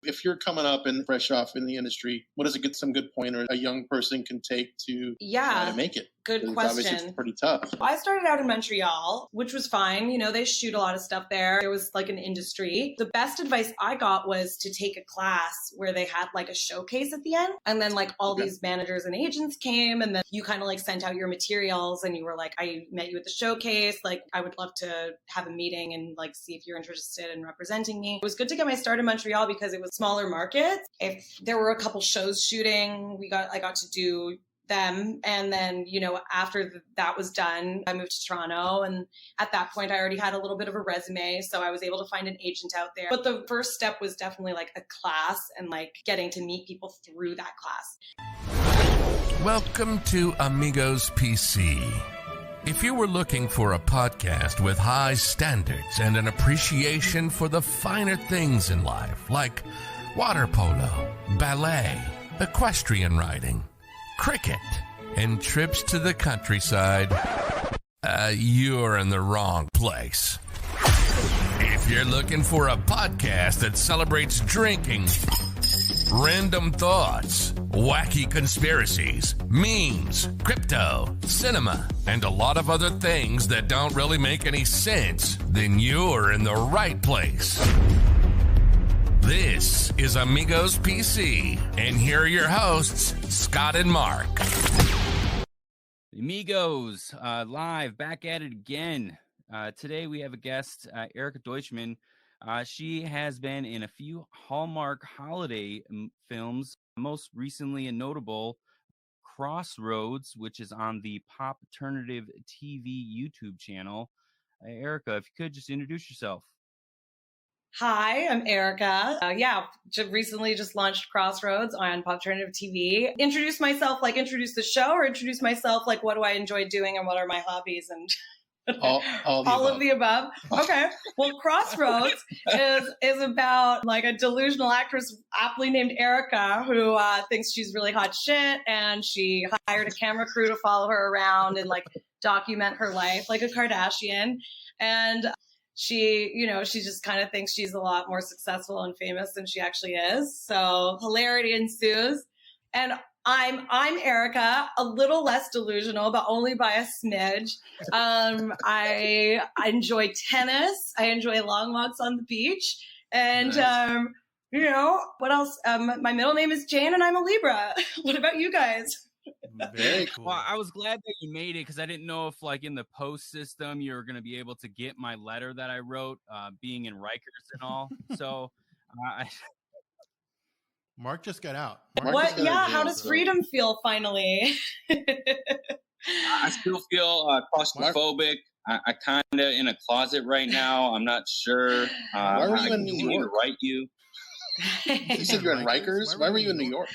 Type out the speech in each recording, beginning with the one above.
if you're coming up and fresh off in the industry, what is some good pointer a young person can take to try to make it? Good question. It's pretty tough. I started out in Montreal, which was fine. They shoot a lot of stuff there. There was like an industry. The best advice I got was to take a class where they had like a showcase at the end. And then like all these managers and agents came, and then you kind of like sent out your materials and you were like, I met you at the showcase. Like, I would love to have a meeting and like see if you're interested in representing me. It was good to get my start in Montreal because it was smaller markets. If there were a couple shows shooting, I got to do them. And then, after that was done, I moved to Toronto. And at that point, I already had a little bit of a resume. So I was able to find an agent out there. But the first step was definitely like a class and like getting to meet people through that class. Welcome to Amigos PC. If you were looking for a podcast with high standards and an appreciation for the finer things in life, like water polo, ballet, equestrian riding, cricket, and trips to the countryside, you're in the wrong place. If you're looking for a podcast that celebrates drinking, random thoughts, wacky conspiracies, memes, crypto, cinema, and a lot of other things that don't really make any sense, then you're in the right place. This is Amigos PC, and here are your hosts, Scott and Mark. Amigos, live, back at it again. Today we have a guest, Erica Deutschman. She has been in a few Hallmark Holiday films, most recently and notable, Cross Rhodes, which is on the PopternativeTV YouTube channel. Erica, if you could just introduce yourself. Hi, I'm Erica. Recently just launched Cross Rhodes on PopternativeTV. Introduce myself, like introduce the show, or introduce myself, like what do I enjoy doing and what are my hobbies and all of the above. Okay. Well, Cross Rhodes is about like a delusional actress aptly named Erica who thinks she's really hot shit, and she hired a camera crew to follow her around and like document her life like a Kardashian. And she just kind of thinks she's a lot more successful and famous than she actually is. So hilarity ensues. And I'm Erica, a little less delusional, but only by a smidge. I enjoy tennis. I enjoy long walks on the beach. And, nice. What else? My middle name is Jane and I'm a Libra. What about you guys? Very cool. Well, I was glad that you made it because I didn't know if, like, in the post system, you were going to be able to get my letter that I wrote, being in Rikers and all. So, Mark just got out. How does freedom feel finally? I still feel claustrophobic. I kind of in a closet right now. I'm not sure. Why were you in New York? Write you. You said you're in Rikers. Why were you in New York?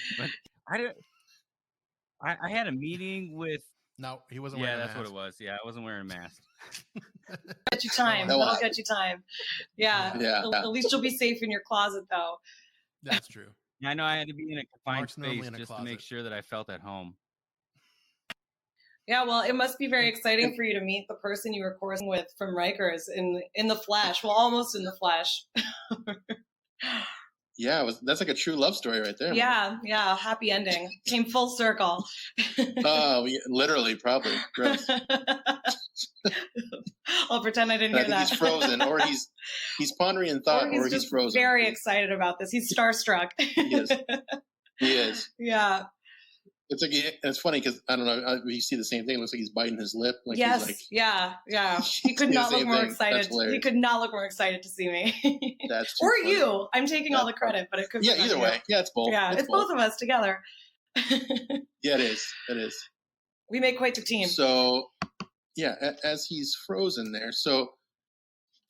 I had a meeting with. No, he wasn't wearing a mask. Yeah, that's what it was. Yeah, I wasn't wearing a mask. Get you time. That'll get you time. Yeah. At least you'll be safe in your closet, though. That's true. I know I had to be in a confined space just closet to make sure that I felt at home. Yeah, well, it must be very exciting for you to meet the person you were coursing with from Rikers in the flesh. Well, almost in the flesh. Yeah, that's like a true love story right there. Yeah, happy ending. Came full circle. Oh, literally, probably. Gross. I'll pretend I didn't hear that. He's frozen, or he's pondering in thought, or he's frozen. Very excited about this. He's starstruck. He is. Yeah. It's like it's funny because I don't know. You see the same thing. It looks like he's biting his lip. Like yes. He's like, yeah. He could not look more excited. He could not look more excited to see me. That's or funny. You. I'm taking all the credit, but it could. Yeah. Either way. Yeah. It's both. Yeah. It's both of us together. Yeah. It is. It is. We make quite the team. So, yeah. As he's frozen there, so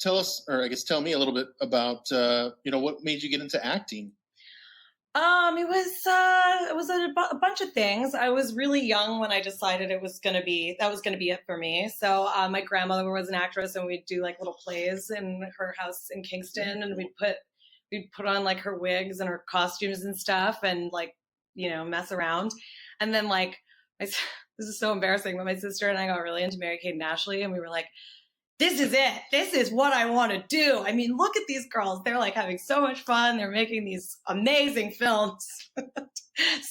tell us, or I guess tell me a little bit about what made you get into acting. It was a bunch of things. I was really young when I decided that was going to be it for me. So, my grandmother was an actress and we'd do like little plays in her house in Kingston, and we'd put on like her wigs and her costumes and stuff and like, mess around. And then like, this is so embarrassing, but my sister and I got really into Mary-Kate and Ashley, and we were like, this is it. This is what I want to do. I mean, look at these girls. They're like having so much fun. They're making these amazing films.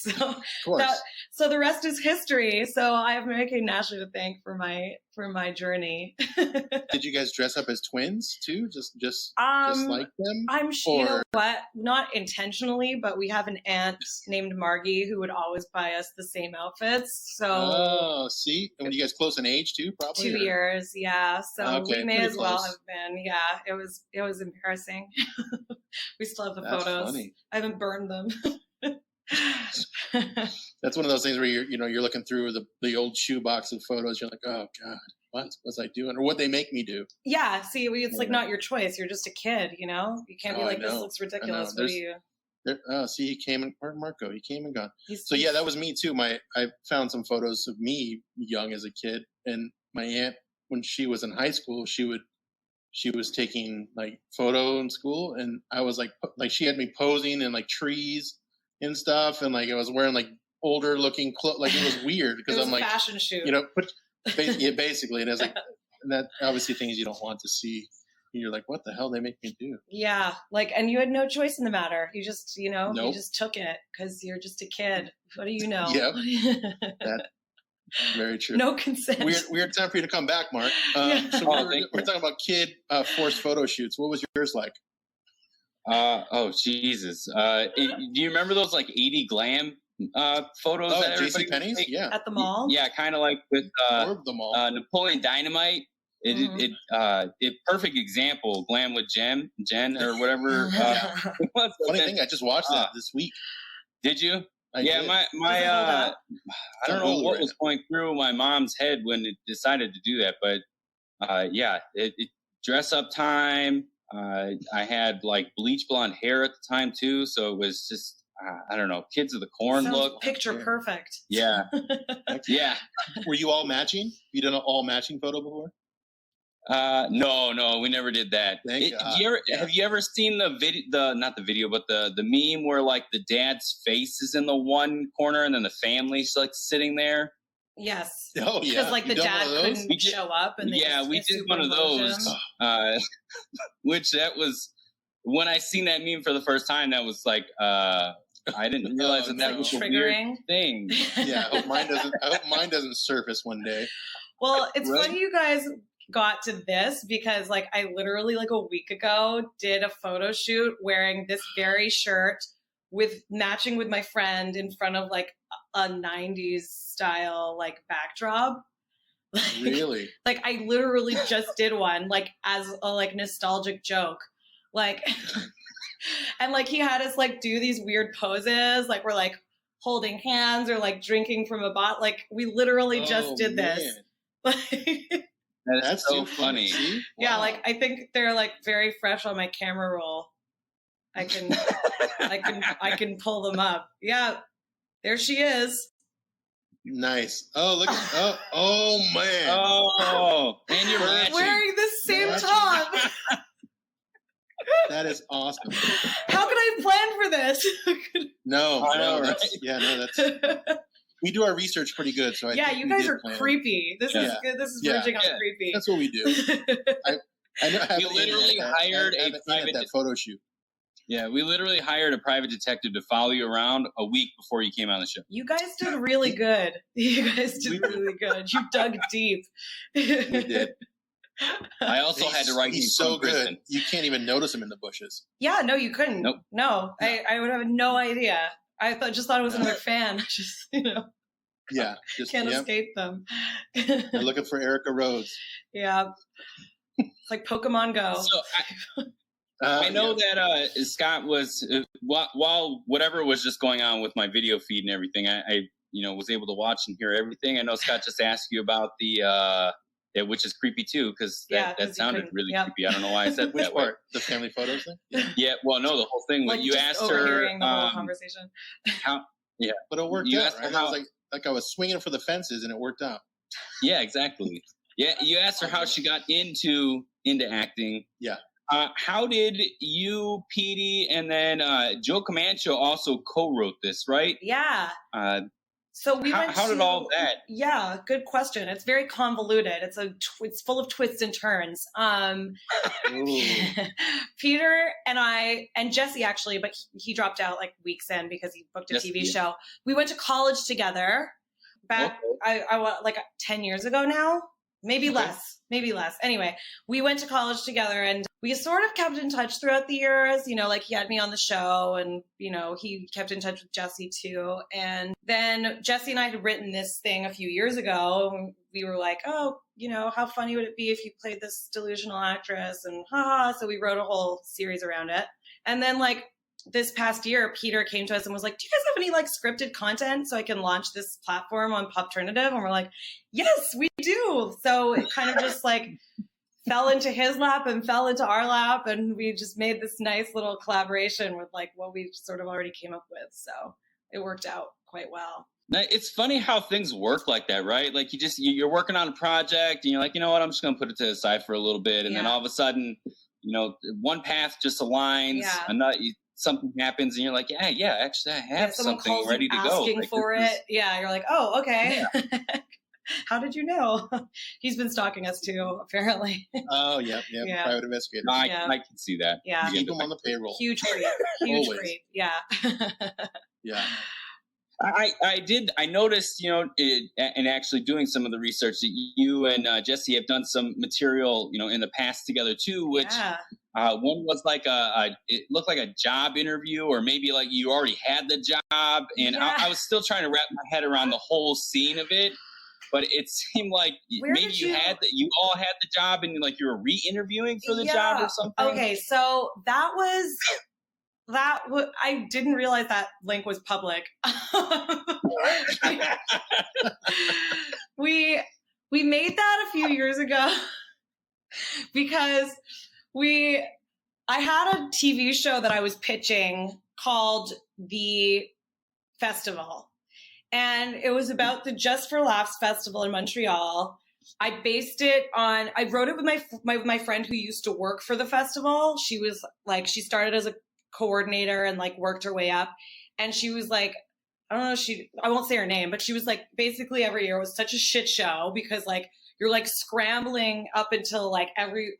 So the rest is history. So I have Mary-Kate and Ashley to thank for my journey. Did you guys dress up as twins too? Just like them? I'm sure. You know what? Not intentionally, but we have an aunt named Margie who would always buy us the same outfits. So see, and were you guys close in age too? Probably 2 years, yeah. So we may as well close. have been. Yeah, it was embarrassing. We still have the photos. Funny. I haven't burned them. That's one of those things where you're looking through the old shoebox of photos. You're like, oh God, what was I doing, or what they make me do? Yeah, see, it's like not your choice. You're just a kid, you can't be like, this looks ridiculous. What do you? See, he came and Marco. He came and gone. So yeah, that was me too. I found some photos of me young as a kid, and my aunt, when she was in high school, she was taking like photo in school, and I was like she had me posing in like trees and stuff, and like I was wearing like older looking clothes. Like it was weird because I'm like fashion shoot. Basically, and it's like that obviously things you don't want to see. You're like, what the hell they make me do? Yeah, and you had no choice in the matter. You just, Nope. you just took it because you're just a kid. What do you know? Yep. That very true. No consent. Weird time for you to come back, Mark. So we're talking about kid forced photo shoots. What was yours like? Jesus. Do you remember those like 80 glam photos? Oh, that JC Penney's? Yeah. At the mall? Yeah, kind of like with the mall. Napoleon Dynamite. It perfect example. Glam with Jen or whatever. Funny thing, I just watched that this week. Did you? I did. I don't know what was going through my mom's head when it decided to do that, but it dress up time. I had like bleach blonde hair at the time too, so it was just I don't know, kids of the corn look. Picture perfect. Yeah, yeah. Were you all matching? You done an all matching photo before? No, we never did that. Have you ever seen the video? Not the video, but the meme where like the dad's face is in the one corner and then the family's like sitting there. Yes. Oh yeah. Because like the dad couldn't show up, and we did one of those. Which that was when I seen that meme for the first time. That was like I didn't realize that was a weird thing. Yeah, I hope mine doesn't surface one day. Well, it's funny you guys got to this because like I literally like a week ago did a photo shoot wearing this very shirt matching with my friend in front of like a 90s style like backdrop. Really? Like I literally just did one like as a like nostalgic joke. Like and like he had us like do these weird poses, like we're like holding hands or like drinking from a bottle. Like we literally just did this. That's so funny. Yeah, like I think they're like very fresh on my camera roll. I can pull them up. Yeah, there she is. Nice. Oh, look at oh man. Oh, and you're wearing the same top. That is awesome. How could I plan for this? No, that's we do our research pretty good, so you guys are creepy. This is good. This is verging on creepy. That's what we do. I know. We literally hired a private photo shoot. Yeah, we literally hired a private detective to follow you around a week before you came on the show. You guys did really good. You guys did really good. You dug deep. We did. I also had to write. He's so good. You can't even notice him in the bushes. Yeah, no, you couldn't. Nope. No, I would have no idea. I just thought it was another fan. Just Yeah, can't escape them. They're looking for Erica Rhodes. Yeah, it's like Pokemon Go. So I know that Scott was while whatever was just going on with my video feed and everything. I was able to watch and hear everything. I know Scott just asked you about the. Which is creepy too, because that sounded really creepy. I don't know why I said Which that part? way. The family photos thing? Yeah. Well, no, the whole thing. Like you asked her. The whole conversation. But it worked out. Right? I was like I was swinging for the fences, and it worked out. Yeah, exactly. Yeah, you asked her how she got into acting. Yeah. How did you, Petey, and then Joe Camacho also co-wrote this, right? Yeah. So we went how did all that? Yeah, good question. It's very convoluted. It's full of twists and turns. Peter and I, and Jesse actually, but he dropped out like weeks in because he booked a TV show. We went to college together back, I like 10 years ago now. Maybe less. Anyway, we went to college together and we sort of kept in touch throughout the years. You know, like he had me on the show and, you know, he kept in touch with Jesse too. And then Jesse and I had written this thing a few years ago. And we were like, oh, you know, how funny would it be if you played this delusional actress? And so we wrote a whole series around it. And then like this past year, Peter came to us and was like, do you guys have any like scripted content so I can launch this platform on Popternative? And we're like, yes, we do. So it kind of just like fell into his lap and fell into our lap. And we just made this nice little collaboration with like what we sort of already came up with. So it worked out quite well. It's funny how things work like that, right? Like you're working on a project and you're like, you know what, I'm just going to put it to the side for a little bit. And then all of a sudden, you know, one path just aligns, something happens and you're like, actually I have something ready to go. Asking for it. Yeah. You're like, oh, okay. Yeah. How did you know? He's been stalking us too, apparently. Oh, yeah. Private investigator. I can see that. Yeah. Keep him on the payroll. Huge creep. Yeah. Yeah. I noticed, you know, and actually doing some of the research that you and Jesse have done some material, you know, in the past together too, which one was like it looked like a job interview, or maybe like you already had the job. And I was still trying to wrap my head around the whole scene of it. But it seemed like maybe you all had the job and like you were re-interviewing for the job or something. Okay, so I didn't realize that link was public. We made that a few years ago because I had a TV show that I was pitching called The Festival. And it was about the Just for Laughs Festival in Montreal. I wrote it with my friend who used to work for the festival. She was like, she started as a coordinator and like worked her way up. And she was like, I don't know, I won't say her name, but she was like, basically every year was such a shit show because like, you're like scrambling up until like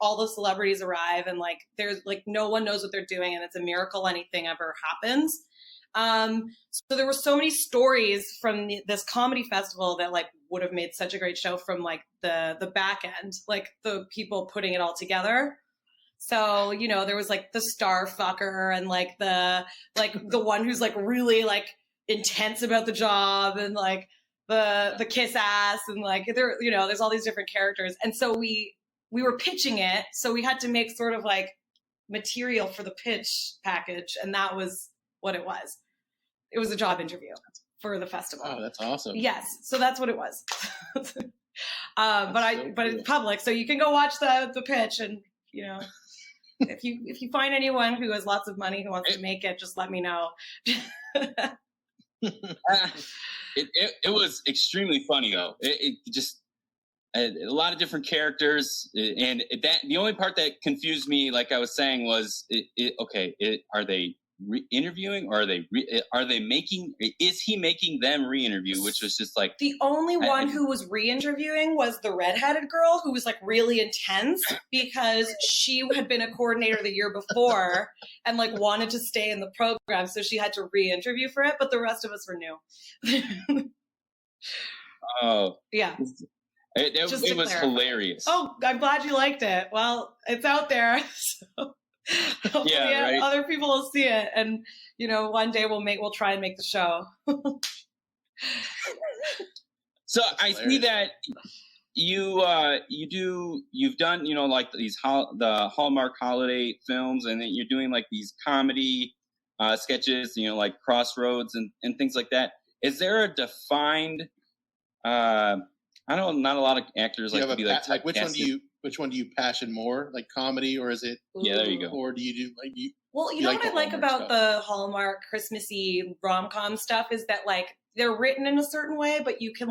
all the celebrities arrive and like, there's like, no one knows what they're doing and it's a miracle anything ever happens. So there were so many stories from this comedy festival that like would have made such a great show from like the back end, like the people putting it all together. So, you know, there was like the star fucker and like the one who's like really like intense about the job and like the kiss ass and like there, you know, there's all these different characters. And so we were pitching it. So we had to make sort of like material for the pitch package. And that was what it was. It was a job interview for the festival. Oh, that's awesome. Yes. So that's what it was. But it's public. So you can go watch the pitch and, you know, if you find anyone who has lots of money who wants to make it, just let me know. It was extremely funny though. It just a lot of different characters, and the only part that confused me, like I was saying, was are they re-interviewing or is he making them re-interview, which was just like the only one who was re-interviewing was the redheaded girl who was like really intense because she had been a coordinator the year before and like wanted to stay in the program, so she had to re-interview for it, but the rest of us were new. Oh yeah, it was hilarious. Oh, I'm glad you liked it. Well, it's out there, so hopefully right? Other people will see it, and you know, one day we'll try and make the show. So I see that you've done, you know, like the Hallmark Holiday films, and then you're doing like these comedy sketches, you know, like Cross Rhodes and things like that. Is there a defined I know not a lot of actors like to be like which one do you passion more, like comedy, or is it? Yeah, there you go. Or do you do like you? Well, you know what I like about the Hallmark Christmassy rom-com stuff is that like they're written in a certain way, but you can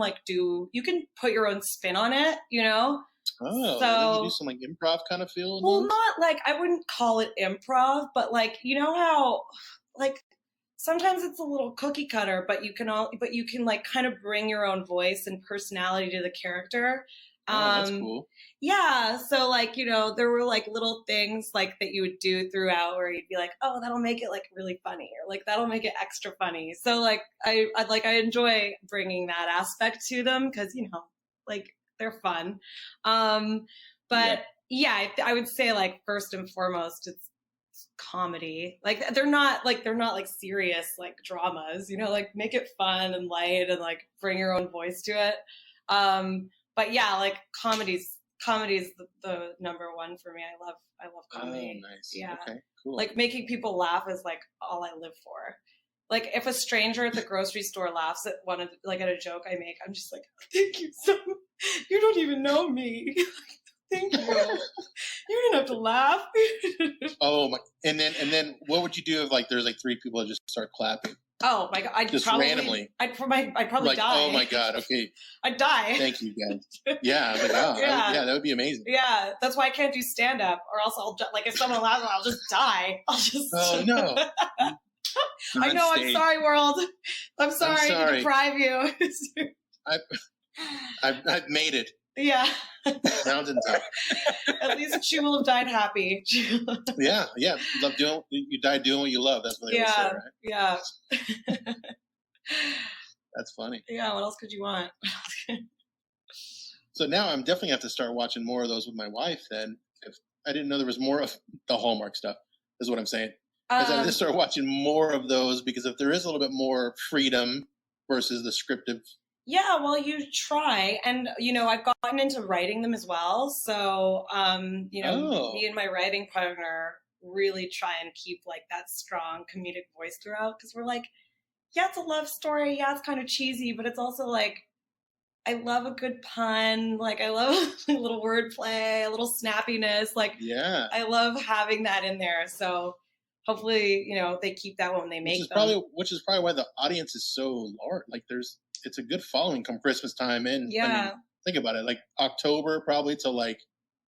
put your own spin on it, you know? Oh, so you do some like improv kind of feel? Well, not like, I wouldn't call it improv, but like, you know how like sometimes it's a little cookie cutter, but you can like kind of bring your own voice and personality to the character. Oh, that's cool. Yeah. So like, you know, there were like little things like that you would do throughout where you'd be like, oh, that'll make it like really funny, or like that'll make it extra funny. So like I enjoy bringing that aspect to them because, you know, like they're fun. But yeah, I would say like first and foremost, it's comedy. Like they're not like serious like dramas, you know, like make it fun and light and like bring your own voice to it. But yeah, like comedy's the number one for me. I love comedy. Oh, nice. Yeah. Okay, cool. Like making people laugh is like all I live for. Like if a stranger at the grocery store laughs at at a joke I make, I'm just like, thank you so much. You don't even know me. Thank you. You didn't have to laugh. Oh my! And then what would you do if like there's like 3 people that just start clapping? Oh my God! Randomly. I'd probably like, die. Oh my God! Okay. I'd die. Thank you, guys. Yeah, like, oh, yeah, that would be amazing. Yeah, that's why I can't do stand up, or else I'll like if someone laughs, I'll just die. I'll just. Oh no! I know. I'm sorry, world. I'm sorry to deprive you. I've made it. Yeah. Mountaintop. At least she will have died happy. Yeah. You die doing what you love. That's what they always say, right? Yeah. That's funny. Yeah. What else could you want? So now I'm definitely have to start watching more of those with my wife. Then, if I didn't know there was more of the Hallmark stuff, is what I'm saying. Because I just start watching more of those because if there is a little bit more freedom versus the scripted. Yeah, well, you try. And, you know, I've gotten into writing them as well. So, you know, me and my writing partner really try and keep like that strong comedic voice throughout. Because we're like, yeah, it's a love story. Yeah, it's kind of cheesy, but it's also like, I love a good pun. Like, I love a little wordplay, a little snappiness. Like, yeah, I love having that in there. So hopefully, you know, they keep that when they make them. Which is probably why the audience is so large. Like, it's a good following come Christmas time. And yeah, I mean, think about it, like October probably to like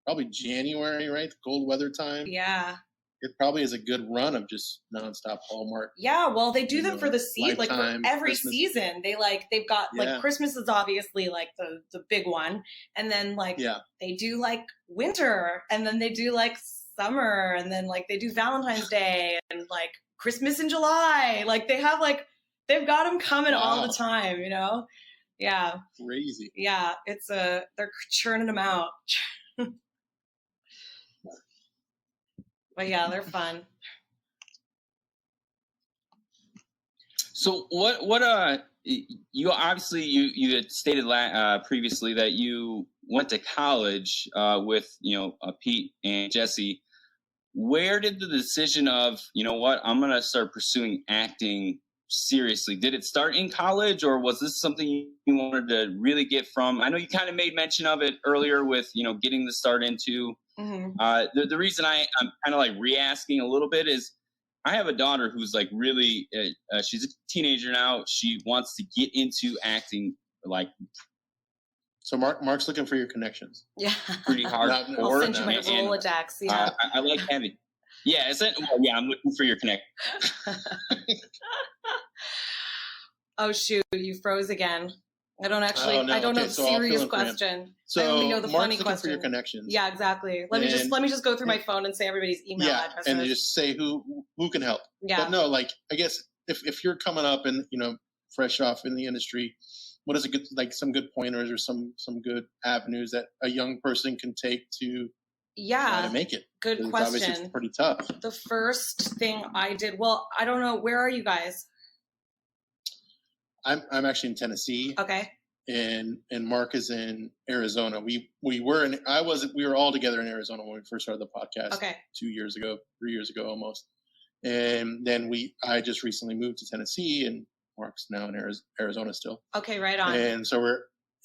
probably January, right? The cold weather time. Yeah. It probably is a good run of just nonstop Hallmark. Yeah, well, they do them for the season, like for every Christmas. Season. They've got like Christmas is obviously like the big one, and then like they do like winter, and then they do like summer, and then like they do Valentine's Day and like Christmas in July. Like they've got them coming all the time, you know? Yeah. Crazy. Yeah, they're churning them out. But yeah, they're fun. So what you obviously you had stated previously that you went to college with, you know, Pete and Jesse. Where did the decision of, you know what, I'm going to start pursuing acting seriously, did it start in college, or was this something you wanted to really get from? I know you kind of made mention of it earlier with, you know, getting the start into. Mm-hmm. The reason I'm kind of like re-asking a little bit is I have a daughter who's like really, she's a teenager now. She wants to get into acting, like. So Mark's looking for your connections. Yeah. Pretty hard. I'll send you my Rolodex. Yeah. I like having. Yeah, I'm looking for your connect. Oh shoot, you froze again. I don't actually. I don't know the serious question. So I only know the funny question. For your connections. Yeah, exactly. Let me just go through my phone and say everybody's email addresses. And just say who can help. Yeah. But no, like I guess if you're coming up and, you know, fresh off in the industry, what is a good, like some good pointers or some good avenues that a young person can take to to make it? Good question. Obviously it's pretty tough. The first thing I did, well, I don't know, where are you guys? I'm actually in Tennessee. Okay. And Mark is in Arizona. We were all together in Arizona when we first started the podcast. Okay. 3 years ago almost. And then I just recently moved to Tennessee, and Mark's now in Arizona still. Okay, right on. And so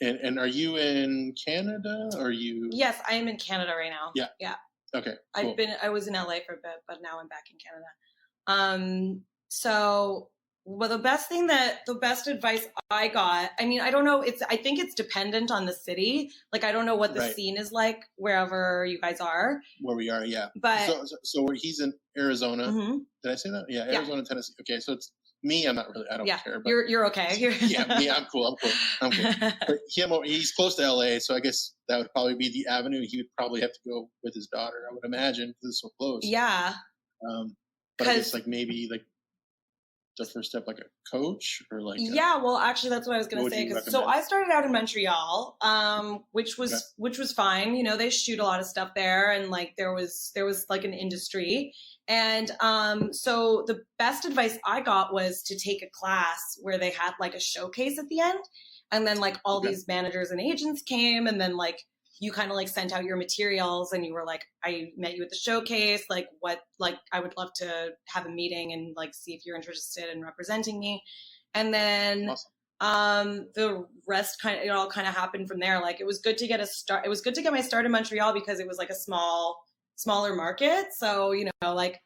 and are you in Canada? Or are you? Yes, I am in Canada right now. Yeah. Yeah. Okay. Cool. I was in LA for a bit, but now I'm back in Canada. So, well, the best advice I got, I mean, I don't know, I think it's dependent on the city. Like, I don't know what the scene is like wherever you guys are. Where we are, yeah. But so he's in Arizona. Mm-hmm. Did I say that? Yeah, Arizona, Tennessee. Okay, so it's Me, I'm not really. I don't care. But you're okay. Me, I'm cool. I'm cool. But him, he's close to LA, so I guess that would probably be the avenue. He would probably have to go with his daughter, I would imagine, because it's so close. Yeah. But I guess like maybe like the first step, like a coach or like. Well, actually, that's what I was going to say. So I started out in Montreal, which was fine. You know, they shoot a lot of stuff there, and like there was like an industry. And so the best advice I got was to take a class where they had like a showcase at the end. And then like all these managers and agents came, and then like you kind of like sent out your materials and you were like, I met you at the showcase. Like I would love to have a meeting and like see if you're interested in representing me. And then the rest it all kind of happened from there. Like it was good to get a start. It was good to get my start in Montreal because it was like a smaller market. So, you know, like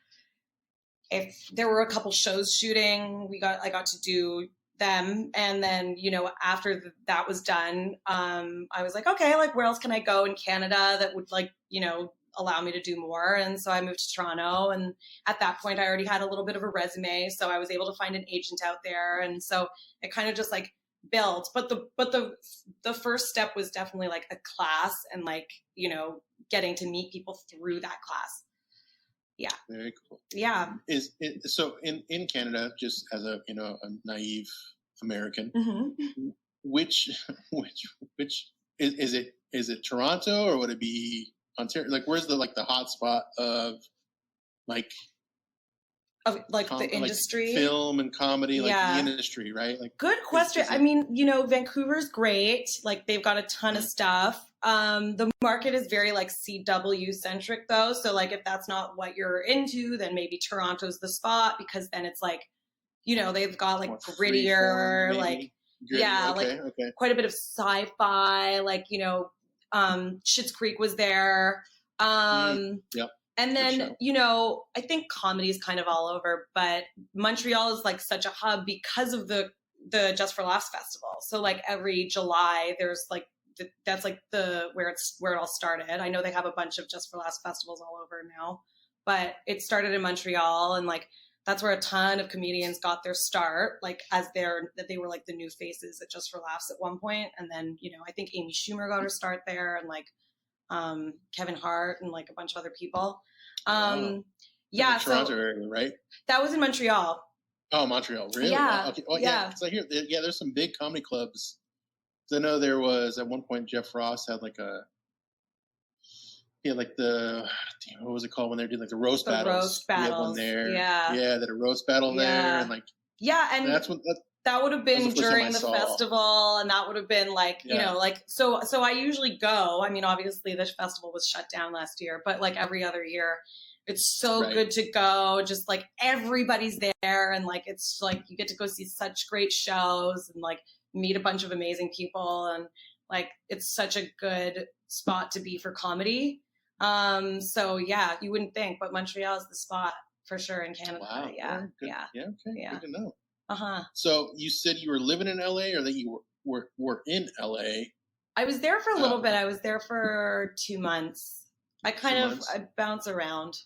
if there were a couple shows shooting, I got to do them. And then, you know, after that was done, I was like, okay, like where else can I go in Canada that would like, you know, allow me to do more? And so I moved to Toronto, and at that point I already had a little bit of a resume. So I was able to find an agent out there. And so it kind of just like built, but the first step was definitely like a class and like, you know, getting to meet people through that class. Yeah. Very cool. Yeah. So in Canada, just as a, you know, a naive American, which is it Toronto, or would it be Ontario? Like, where's the hotspot of the industry, like film and comedy, like the industry, right? Like, good question. I mean, you know, Vancouver's great. Like they've got a ton of stuff. The market is very like CW centric though. So like if that's not what you're into, then maybe Toronto's the spot, because then it's like, you know, they've got like grittier, like quite a bit of sci-fi, like, you know, Schitt's Creek was there. And then, you know, I think comedy is kind of all over, but Montreal is like such a hub because of the Just for Laughs festival. So like every July there's like, that's like where it all started. I know they have a bunch of Just for Laughs festivals all over now, but it started in Montreal, and like that's where a ton of comedians got their start, like that they were like the new faces at Just for Laughs at one point. And then, you know, I think Amy Schumer got her start there, and like Kevin Hart and like a bunch of other people. Toronto area, right? That was in Montreal. Oh, Montreal, really? Yeah. Okay. Well, yeah. So here, there's some big comedy clubs. I know there was at one point Jeff Ross had like what was it called when they did like the roast battles? Roast battles. He had one there. Yeah. Yeah, that a roast battle there, and like. Yeah, and that would have been during the festival, and that would have been like, you know, like, so I usually go. I mean, obviously this festival was shut down last year, but like every other year, it's so good to go. Just like everybody's there, and like, it's like you get to go see such great shows and like meet a bunch of amazing people, and like, it's such a good spot to be for comedy. So yeah, you wouldn't think, but Montreal is the spot for sure in Canada. Wow. Yeah. Okay. Yeah. Good to know. Uh-huh. So you said you were living in LA, or that you were in LA? I was there for a little bit. I was there for 2 months. I bounce around.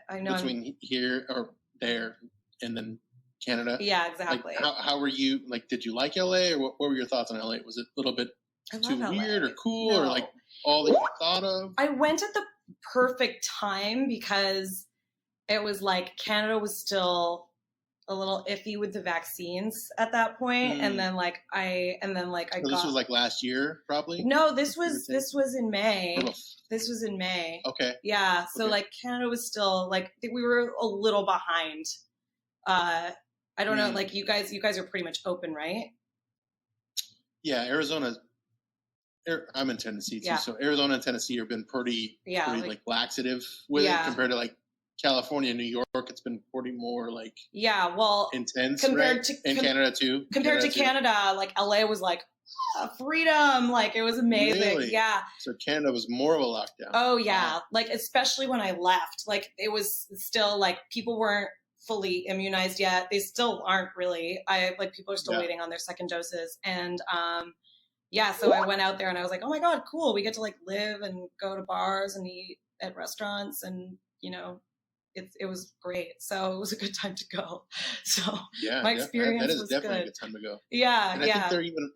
I know between here or there and then Canada. Yeah, exactly. Like, how were you? Like, did you like LA, or what were your thoughts on LA? Was it a little bit too weird or cool, or like all that you thought of? I went at the perfect time because it was like Canada was still a little iffy with the vaccines at that point. And then this was like last year, probably? No, this was in May. This was in May. Okay. Yeah. So like Canada was still like, we were a little behind. I don't know. Like you guys are pretty much open, right? Yeah. I'm in Tennessee too. So Arizona and Tennessee have been pretty like laxative with it compared to like California and New York. It's been pretty more like intense compared to Canada too. Compared to Canada, like LA was like freedom, like it was amazing. Really? Yeah. So Canada was more of a lockdown. Oh yeah, like especially when I left, like it was still like people weren't fully immunized yet. They still aren't really. People are still waiting on their second doses, and so I went out there and I was like, oh my god, cool. We get to like live and go to bars and eat at restaurants and, you know, it was great. So it was a good time to go. So yeah, my experience that is was definitely good. a good time to go. Yeah, and I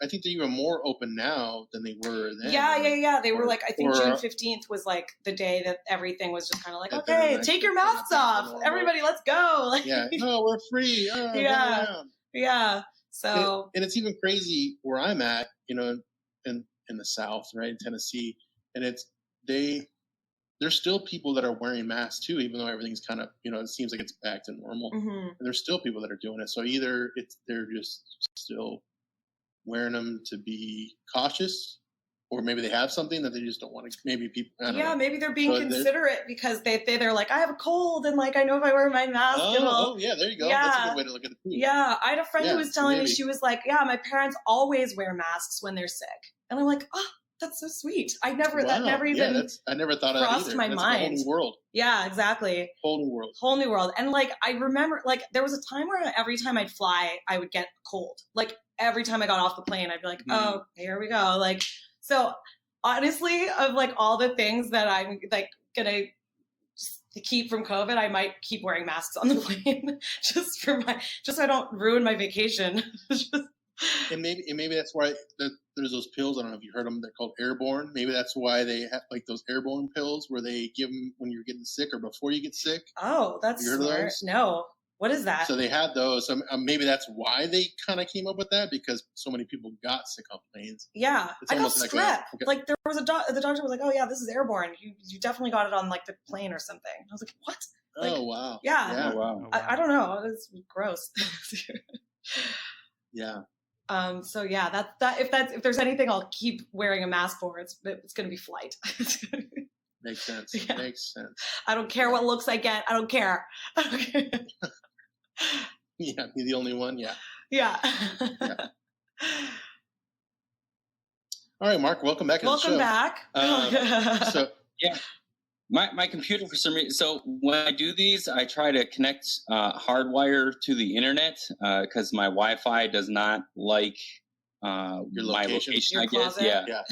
think they're even more open now than they were then. Yeah. They were like, I think June 15th was like the day that everything was just kind of like, okay, take your masks off, everybody, let's go. Like, yeah, no, we're free. Yeah. So and it's even crazy where I'm at, in the South, right, in Tennessee, and there's still people that are wearing masks too, even though everything's kind of, it seems like it's back to normal. Mm-hmm. And there's still people that are doing it. So either they're just still wearing them to be cautious, or maybe they have something that they just don't want to. Maybe people. I don't know. Maybe they're being considerate because they're like, I have a cold, and like I know if I wear my mask, yeah, there you go. Yeah. That's a good way to look at it too. Yeah, I had a friend who was telling me, she was like, yeah, my parents always wear masks when they're sick, and I'm like, oh. That's so sweet. I never even I never thought of that crossed either. my That's mind. A whole new world. Yeah, exactly. Whole new world. And like I remember, like there was a time where every time I'd fly, I would get a cold. Like every time I got off the plane, I'd be like, oh, here we go. Like so. Honestly, of like all the things that I'm like gonna keep from COVID, I might keep wearing masks on the plane just so I don't ruin my vacation. And maybe that's why there's those pills. I don't know if you heard them. They're called airborne. Maybe that's why they have like those airborne pills where they give them when you're getting sick or before you get sick. Oh, that's smart. No. What is that? So they had those. So maybe that's why they kind of came up with that, because so many people got sick on planes. Yeah. I got strep. Like there was the doctor was like, oh yeah, this is airborne. You definitely got it on like the plane or something. I was like, what? Like, oh, wow. Yeah. Oh, wow. I don't know. It's gross. Yeah. So yeah, if there's anything I'll keep wearing a mask for, it's going to be flight. Makes sense. Yeah. Makes sense. I don't care what looks I get. I don't care. Yeah, be the only one. Yeah. Yeah. All right, Mark. Welcome back. Welcome back. So yeah. My computer, for some reason, so when I do these, I try to connect hardwire to the internet because my Wi-Fi does not like my location, I guess. Yeah.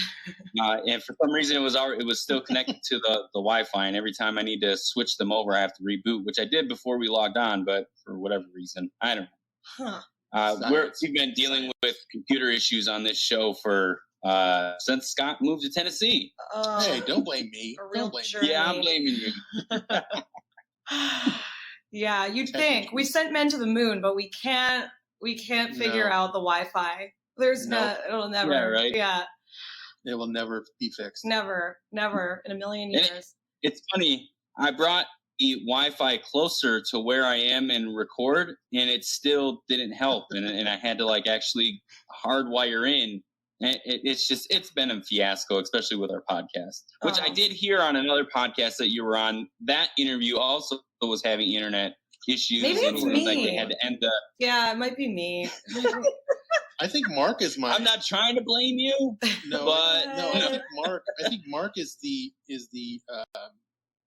And for some reason, it was still connected to the Wi-Fi, and every time I need to switch them over, I have to reboot, which I did before we logged on, but for whatever reason, I don't know. We've been dealing with computer issues on this show for since Scott moved to Tennessee. Hey, don't blame me. Don't blame me. Yeah, I'm blaming you. Yeah, you'd think we sent men to the moon, but we can't figure out the Wi-Fi. There's it'll never. Yeah, right. Yeah. It will never be fixed. Never in a million years. It's funny. I brought the Wi-Fi closer to where I am and record, and it still didn't help, and I had to like actually hardwire in. It's been a fiasco, especially with our podcast, which I did hear on another podcast that you were on. That interview also was having internet issues. Maybe it's me. Like they had to end Yeah, it might be me. I think Mark is I'm not trying to blame you. No, but I think Mark is the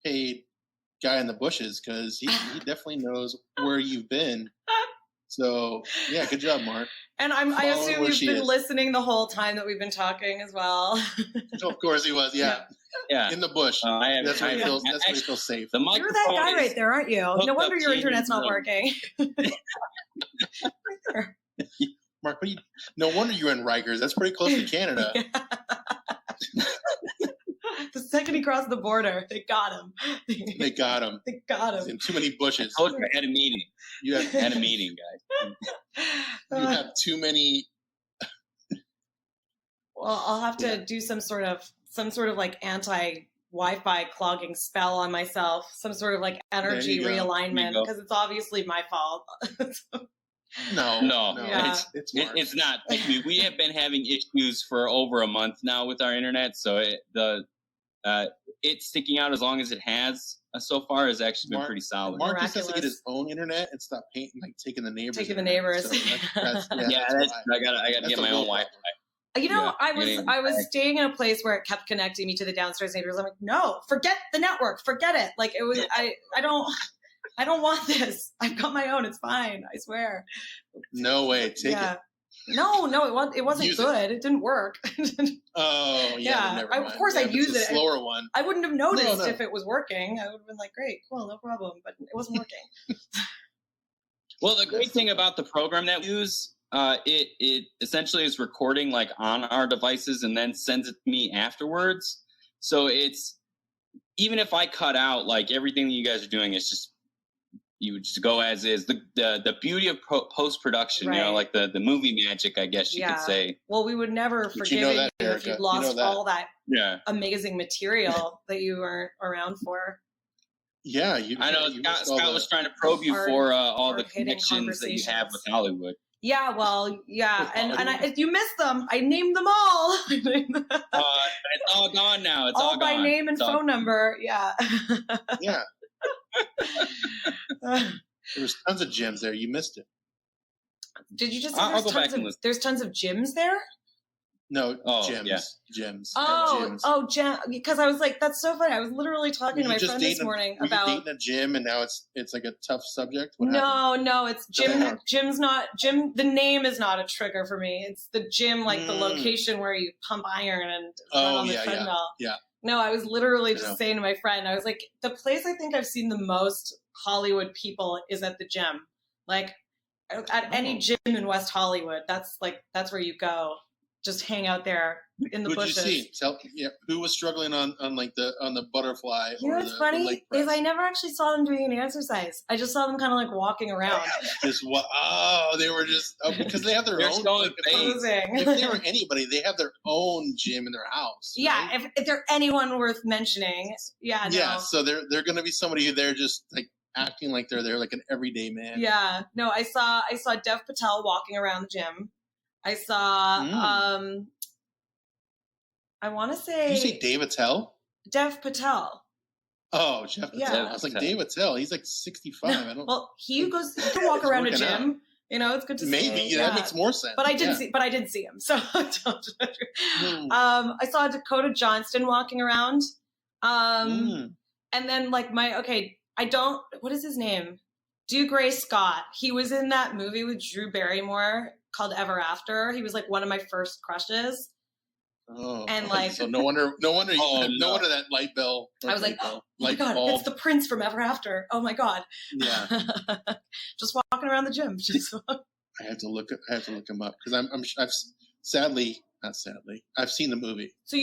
paid guy in the bushes, because he definitely knows where you've been. So yeah, good job, Mark. And I assume you've been listening the whole time that we've been talking as well. Of course he was. Yeah. In the bush. That's where he feels safe. You're that guy right there, aren't you? No wonder your internet's not working. Right there. Mark, no wonder you're in Rikers. That's pretty close to Canada. The second he crossed the border, they got him. They got him. He's in too many bushes. I told you I had a meeting. You had a meeting, guys. You have too many. Well, I'll have to do some sort of like anti-Wi-Fi clogging spell on myself. Some sort of like energy realignment, because it's obviously my fault. No. Yeah. It's not. We have been having issues for over a month now with our internet, so it's sticking out as long as it has so far has actually been pretty solid. Mark just has to get his own internet and stop taking the neighbors. So I gotta get my own Wi-Fi. You know, I was staying in a place where it kept connecting me to the downstairs neighbors. I'm like, no, forget the network, forget it. Like it was, I don't want this. I've got my own. It's fine. I swear. No way. Take it. No, it wasn't Use good. It didn't work. Oh, yeah. Never mind. Of course I'd use it. Slower one. I wouldn't have noticed if it was working. I would have been like, great, cool, no problem. But it wasn't working. Well, the great thing about the program that we use, it essentially is recording like on our devices and then sends it to me afterwards. So it's, even if I cut out like everything that you guys are doing, it's just, you would just go as is. The beauty of post-production, right. You know, like the movie magic, I guess you could say. Well, we would never forgive you if you'd lost all that amazing material that you weren't around for. Yeah, I know. Scott was trying to probe you for all the connections that you have with Hollywood. Yeah, well, yeah, and if you missed them, I named them all. It's all gone now. It's all by gone. name and phone number. Yeah. Yeah. There was tons of gyms there. You missed it. Did you just say there's tons of gyms there? No, gyms. Yeah. Gyms. Gym. Because I was like, that's so funny. I was literally talking to my friend this morning about dating a gym, and now it's like a tough subject. No, it's gym. Gym's not gym. The name is not a trigger for me. It's the gym, like the location where you pump iron and run on the treadmill. Yeah. No, I was literally just saying to my friend, I was like, the place I think I've seen the most Hollywood people is at the gym. Like at any gym in West Hollywood, that's where you go. Just hang out there in the bushes. Who did you see? Who was struggling on the butterfly? You know what's funny is I never actually saw them doing any exercise. I just saw them kind of like walking around. They were just because they have their own. If they were anybody, they have their own gym in their house. Yeah, right? if they're anyone worth mentioning, yeah. Yeah, so they're going to be somebody who they're just like acting like they're there like an everyday man. Yeah, no, I saw Dev Patel walking around the gym. I saw, I want to say... Did you say Dave Attell? Dev Patel. Oh, Jeff Patel. Yeah. I was like, Dave Attell. He's like 65. Well, he can walk around a gym. Out. You know, it's good to see. Maybe. That makes more sense. But I didn't see him. So I saw Dakota Johnston walking around. And then like what is his name? Gray Scott. He was in that movie with Drew Barrymore called Ever After. He was like one of my first crushes. Oh, and like so no wonder that light bell. I was like, oh my God, it's the prince from Ever After. Oh my God. Yeah. Just walking around the gym. I have to look him up because I've I've seen the movie. So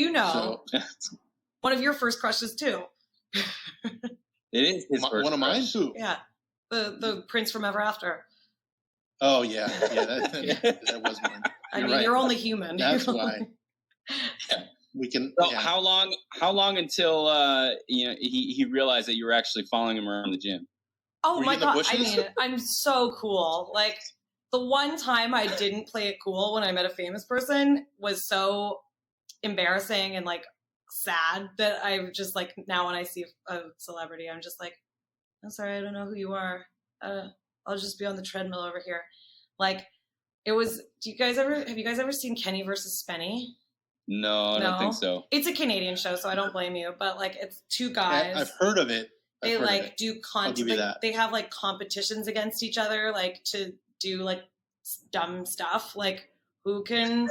one of your first crushes too. It is his first one of mine too. Yeah. The prince from Ever After. Oh yeah, that was mine. You're only human. That's why. We can. So how long until he realized that you were actually following him around the gym? Oh my God! I mean, I'm so cool. Like the one time I didn't play it cool when I met a famous person was so embarrassing and like sad that I just like now when I see a celebrity, I'm just like, I'm sorry, I don't know who you are. I'll just be on the treadmill over here. Like it was. Have you guys ever seen Kenny versus Spenny? No, I don't think so. It's a Canadian show, so I don't blame you. But like, it's two guys. I've heard of it. They like do they have like competitions against each other, like to do like dumb stuff, like who can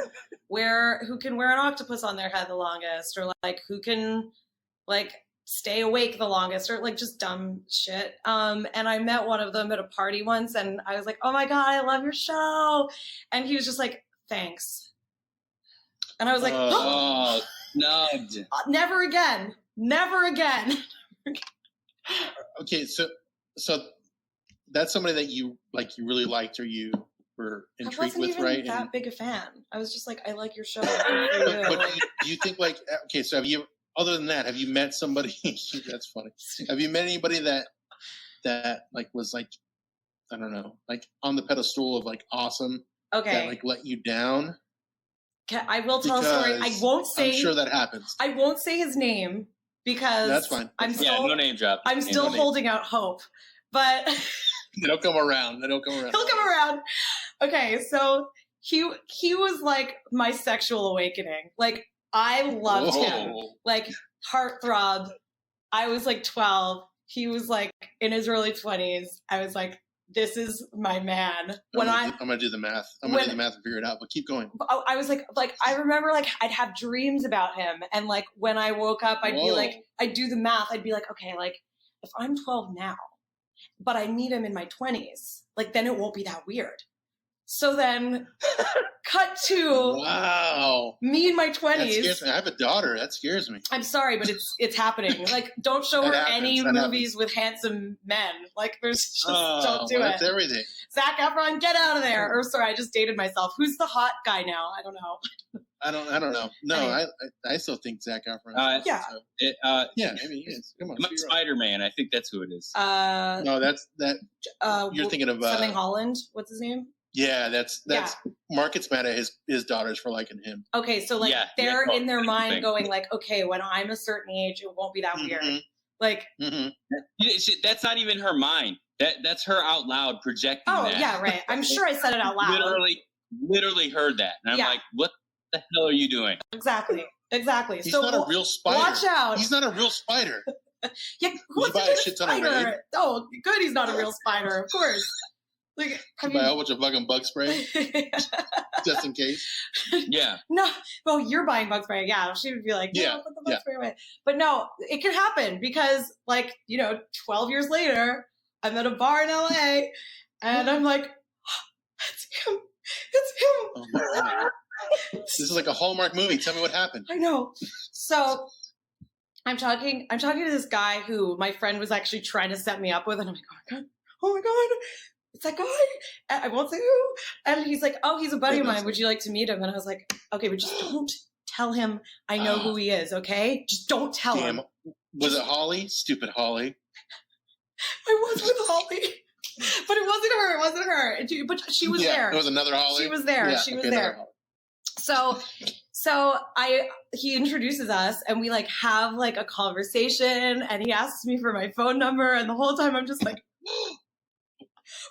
wear an octopus on their head the longest, or like who can like stay awake the longest, or like just dumb shit. And I met one of them at a party once, and I was like, "Oh my God, I love your show!" And he was just like, "Thanks." And I was like, "Oh, no, never again, never again." Okay, so that's somebody that you really liked or you were intrigued with, right? I wasn't even that big a fan. I was just like, I like your show. But do you think like, okay, so have you, other than that, have you met somebody? That's funny. Have you met anybody that like was like, I don't know, like on the pedestal of like awesome? Okay. That like let you down? I will tell a story. I won't say. I'm sure that happens. I won't say his name because that's fine. No name drop. I'm still holding out hope, but they'll come around. He'll come around. Okay, so he was like my sexual awakening. Like I loved him. Like heartthrob. I was like 12. He was like in his early 20s. I was like this is my man. I'm gonna do the math. I'm gonna do the math and figure it out. But keep going. I was like I remember like I'd have dreams about him, and like when I woke up, I'd be like, I'd do the math. I'd be like, okay, like if I'm 12 now, but I meet him in my 20s, like then it won't be that weird. So then, cut to me in my 20s. That scares me. I have a daughter. That scares me. I'm sorry, but it's happening. Like, don't show her any movies with handsome men. Like, there's just don't do it. That's everything. Zac Efron, get out of there. Or sorry, I just dated myself. Who's the hot guy now? I don't know. I don't know. No, anyway. I still think Zac Efron. Yeah. Yeah, maybe he is. Come on. Spider-Man. I think that's who it is. No, that's that. You're thinking of something Holland. What's his name? Yeah, that's Mark gets mad at his daughters for liking him. Okay, so like they're in their mind going like, okay, when I'm a certain age, it won't be that weird. Like that's not even her mind. That's her out loud projecting. Oh that. Yeah, right. I'm sure I said it out loud. Literally heard that, and I'm like, what the hell are you doing? Exactly. He's not a real spider. Watch out. He's not a real spider. Yeah, what's a shit spider? Oh, good. He's not a real spider, of course. Like, buy a whole bunch of fucking bug spray just in case. Yeah. No. Well, you're buying bug spray. Yeah. She would be like, put the bug spray away. But no, it could happen because, like, 12 years later, I'm at a bar in LA, and I'm like, it's him. It's him. Oh my God. This is like a Hallmark movie. Tell me what happened. I know. So I'm talking to this guy who my friend was actually trying to set me up with, and I'm like, oh my God. It's that guy. I won't say who. And he's like, oh, he's a buddy of mine. Would you like to meet him? And I was like, okay, but just don't tell him I know who he is, okay? Just don't tell him. Was it Holly? Stupid Holly. I was with Holly. But it wasn't her. It wasn't her. But she was there. It was another Holly? She was there. She was there. So he introduces us, and we like have like a conversation, and he asks me for my phone number, and the whole time I'm just like,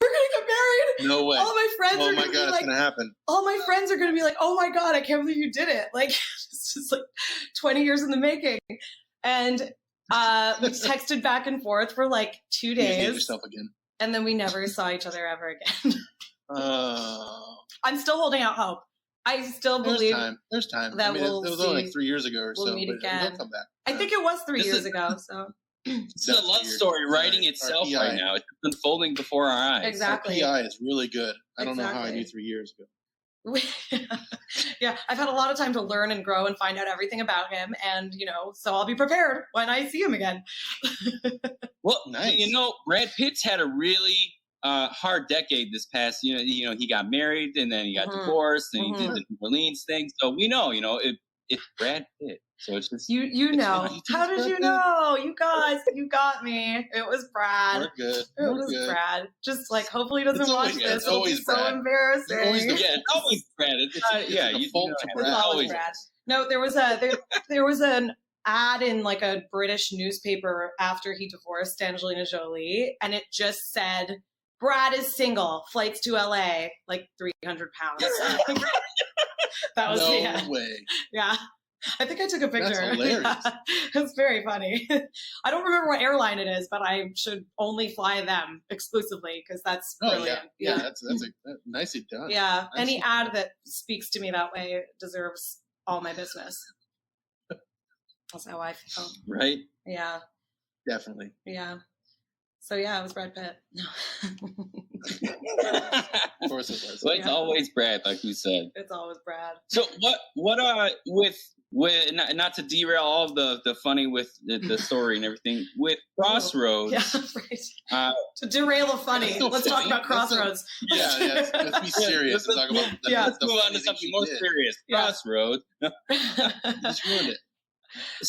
we're gonna get married. No way. All my friends are gonna be it's like, gonna happen. All my friends are gonna be like, oh my God, I can't believe you did it. Like it's just like 20 years in the making. And we texted back and forth for like 2 days. You hate yourself again. And then we never saw each other ever again. I'm still holding out hope. I still believe there's time. That it was only like 3 years ago or we'll so. Meet but again. It'll come back. I think it was 3 years ago. So it's a love story writing itself right now. It's unfolding before our eyes. Exactly. Our PI is really good. I don't know how I knew 3 years ago. Yeah, I've had a lot of time to learn and grow and find out everything about him, and so I'll be prepared when I see him again. Well, nice. Brad Pitt's had a really hard decade this past. He got married and then he got divorced and he did the New Orleans thing. So we know, it's Brad Pitt. So it's just you know. How did you know? You guys, you got me. It was Brad. We're good. It was good. Brad. Just like hopefully he doesn't watch this. It's always Brad. So embarrassing. It's always Brad. It's always Brad. No, there was an ad in like a British newspaper after he divorced Angelina Jolie, and it just said, Brad is single, flights to LA, like 300 pounds. That was the ad. No way. Yeah. I think I took a picture. That's hilarious. Yeah. It's very funny. I don't remember what airline it is, but I should only fly them exclusively because that's brilliant. Yeah, that's nicely done. Yeah, any ad that speaks to me that way deserves all my business. That's how I feel. Right? Yeah. Definitely. Yeah. So yeah, it was Brad Pitt. Of course it was. Well, it's always Brad, like we said. It's always Brad. So what with not to derail all of the funny with the story and everything with Cross Rhodes. Yeah, right. To derail the funny, let's talk about Cross Rhodes. Let's be serious. Let's move on to something more serious. Cross Rhodes. Just ruined it.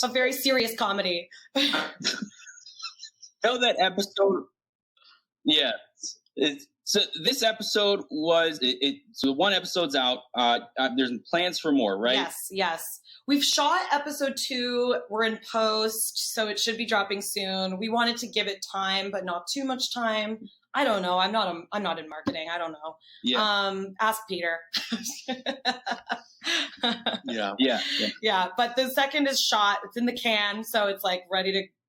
A very serious comedy. Know that episode? Yeah. So this episode was so one episode's out. There's plans for more, right? Yes. We've shot episode 2. We're in post, so it should be dropping soon. We wanted to give it time, but not too much time. I don't know. I'm not in marketing. I don't know. Yeah. Ask Peter. Yeah. But the second is shot. It's in the can, so it's like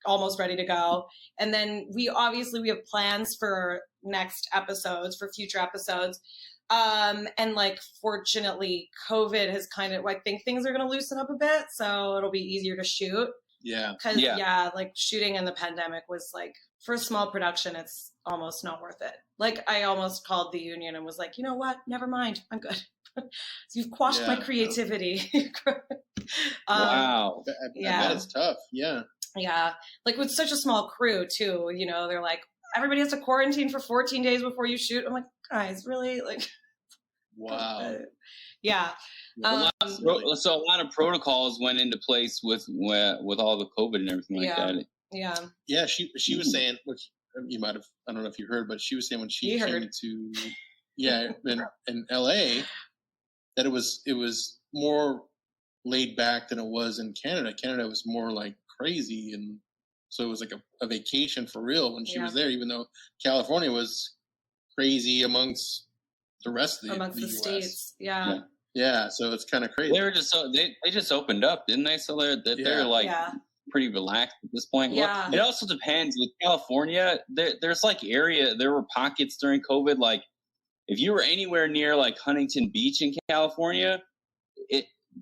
almost ready to go. And then we have plans for next episodes, for future episodes. And like, fortunately, COVID has kind of, I think things are going to loosen up a bit, so it'll be easier to shoot. Yeah. Cause like shooting in the pandemic was like, for a small production, it's almost not worth it. Like, I almost called the union and was like, you know what? Never mind. I'm good. So you've quashed my creativity. Wow. I bet it's tough. Yeah. Yeah. Like, with such a small crew too, you know, they're like, everybody has to quarantine for 14 days before you shoot. I'm like, guys, really? Like, wow. Yeah. So a lot of protocols went into place with all the COVID and everything like that. Yeah. Yeah. She was saying, which you might have, I don't know if you heard, but she was saying when she came to, in LA, that it was more laid back than it was in Canada. Canada was more like crazy, and so it was like a vacation for real when she was there, even though California was crazy amongst the rest of the US. States. Yeah, so it's kind of crazy. They were just they just opened up, didn't they? So they're like pretty relaxed at this point. Yeah. Well, it also depends with California. There's like there were pockets during COVID. Like, if you were anywhere near like Huntington Beach in California,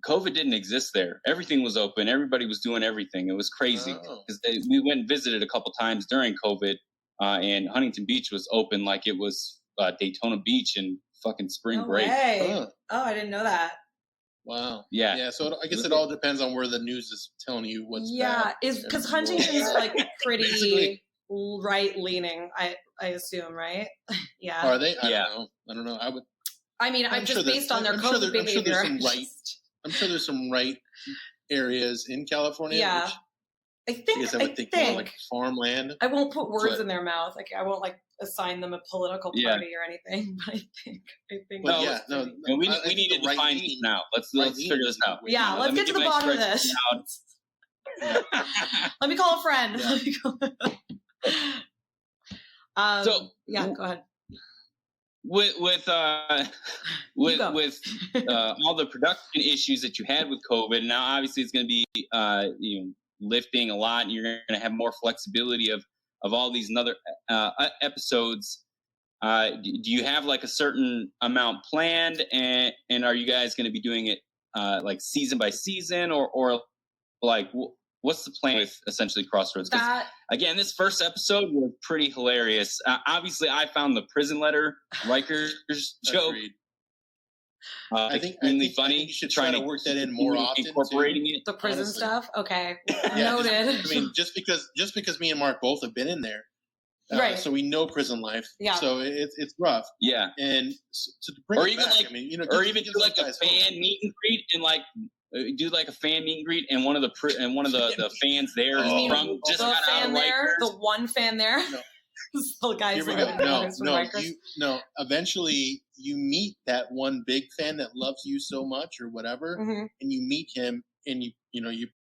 COVID didn't exist there. Everything was open. Everybody was doing everything. It was crazy because we went and visited a couple times during COVID, and Huntington Beach was open like it was Daytona Beach and fucking spring break. Oh, I didn't know that. Wow. Yeah. So I guess it all depends on where the news is telling you what's bad. Is because Huntington's like pretty right leaning. I assume, right? Yeah. Are they? I don't know. I mean, I'm just based on their COVID behavior. I'm sure there's some right areas in California. Yeah. I think like farmland. I won't put words in their mouth. Like, I won't like assign them a political party or anything. But I think. We need to define this now. Let's figure this out. Yeah, let's get to the bottom of this. Let me call a friend. Yeah. Go ahead. With all the production issues that you had with COVID, now obviously it's going to be lifting a lot, and you're going to have more flexibility of all these other episodes. Do you have like a certain amount planned, and are you guys going to be doing it like season by season, or like what's the plan with essentially Cross Rhodes? Again, this first episode was pretty hilarious. Obviously, I found the prison letter Riker's joke I think funny. You should try to work that in more often. Incorporating it, the prison stuff. Okay, noted. I mean, just because me and Mark both have been in there, right? So we know prison life. Yeah. So it's rough. Yeah. And to bring it back, do like a fan meet and greet and like. Do like a fan meet and greet, and one of the fans there is from just got out of Rikers. The one fan there. No. The guys. Here we go. No. Eventually, you meet that one big fan that loves you so much, or whatever, and you meet him, and you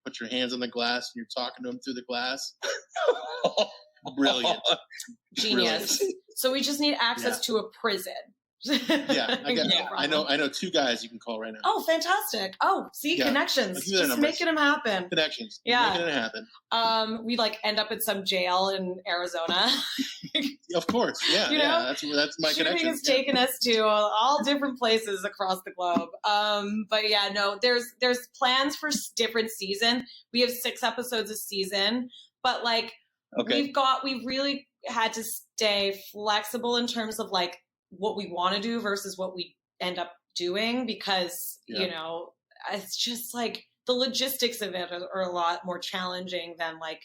put your hands on the glass, and you're talking to him through the glass. Brilliant. Genius. Brilliant. So we just need access to a prison. I know two guys you can call right now. Oh, fantastic. Oh, see, connections. Just making them happen. Connections. Yeah. Making it happen. We like end up in some jail in Arizona. Of course. Yeah. That's my connection. Shooting has taken us to all different places across the globe. But yeah, no, there's plans for different season. We have 6 episodes a season, but like we've really had to stay flexible in terms of like what we want to do versus what we end up doing, because it's just like the logistics of it are a lot more challenging than like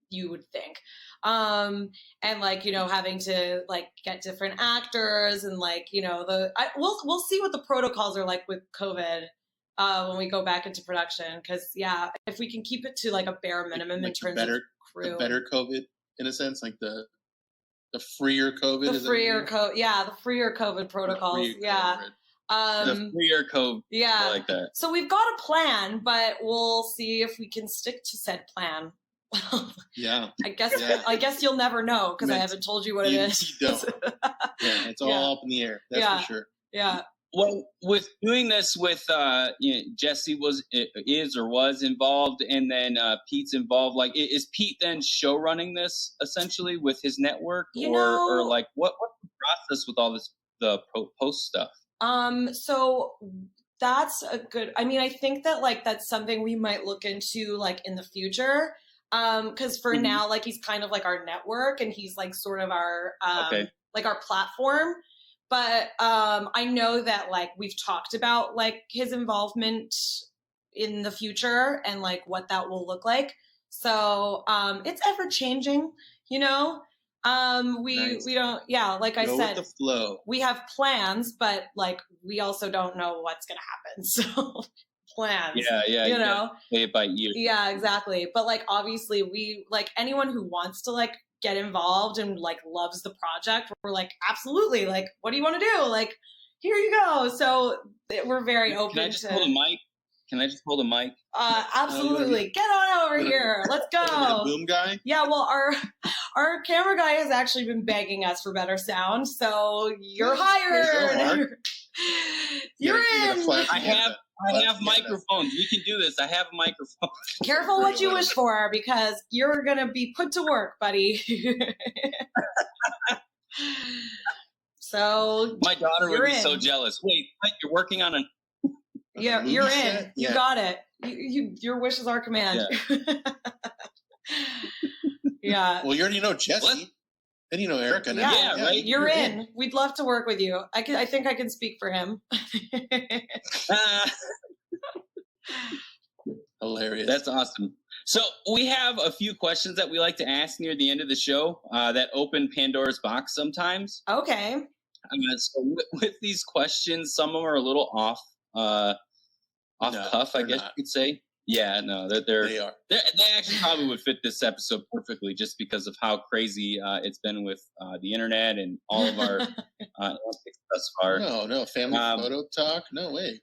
you would think, and like having to like get different actors and like we'll see what the protocols are like with COVID when we go back into production, because if we can keep it to like a bare minimum in terms of crew, the better COVID in a sense, like the freer COVID. The freer COVID protocols. The freer COVID. Yeah. I like that. So we've got a plan, but we'll see if we can stick to said plan. I guess you'll never know, because I haven't told you what it is. You don't. It's all up in the air. That's for sure. Yeah. Well, with doing this with Jesse was involved, and then Pete's involved. Like, is Pete then show running this essentially with his network, or like what's the process with all this post stuff? So that's a good. I mean, I think that like that's something we might look into like in the future. Because for now, like he's kind of like our network, and he's like sort of our like our platform. But I know that like we've talked about like his involvement in the future and like what that will look like. So it's ever changing, you know. We don't like I said, with the flow. We have plans, but like we also don't know what's gonna happen. So plans. Yeah. You know, play it by ear. Yeah, exactly. But like obviously we like anyone who wants to like get involved and like loves the project, we're like, absolutely, like what do you want to do? Like, here you go. So we're very open. Can I just hold a mic? Absolutely. Get on over here. Let's go. The boom guy? Yeah, well our camera guy has actually been begging us for better sound, so you're hired. You're in. I have microphones. We can do this. I have a microphone. Careful what you wish for, because you're going to be put to work, buddy. So my daughter would be so jealous. Wait, you're working on Yeah, you're in. You got it. Your wish is our command. Yeah. Well, you already know Jesse. And you know Erica now. Yeah, right. You're in. We'd love to work with you. I think I can speak for him. Hilarious. That's awesome. So we have a few questions that we like to ask near the end of the show that open Pandora's box sometimes. Okay. So with these questions, some of them are a little off cuff, I guess you could say. Yeah, no, they are. They actually probably would fit this episode perfectly, just because of how crazy it's been with the internet and all of our antics thus far. No, family photo talk. No way.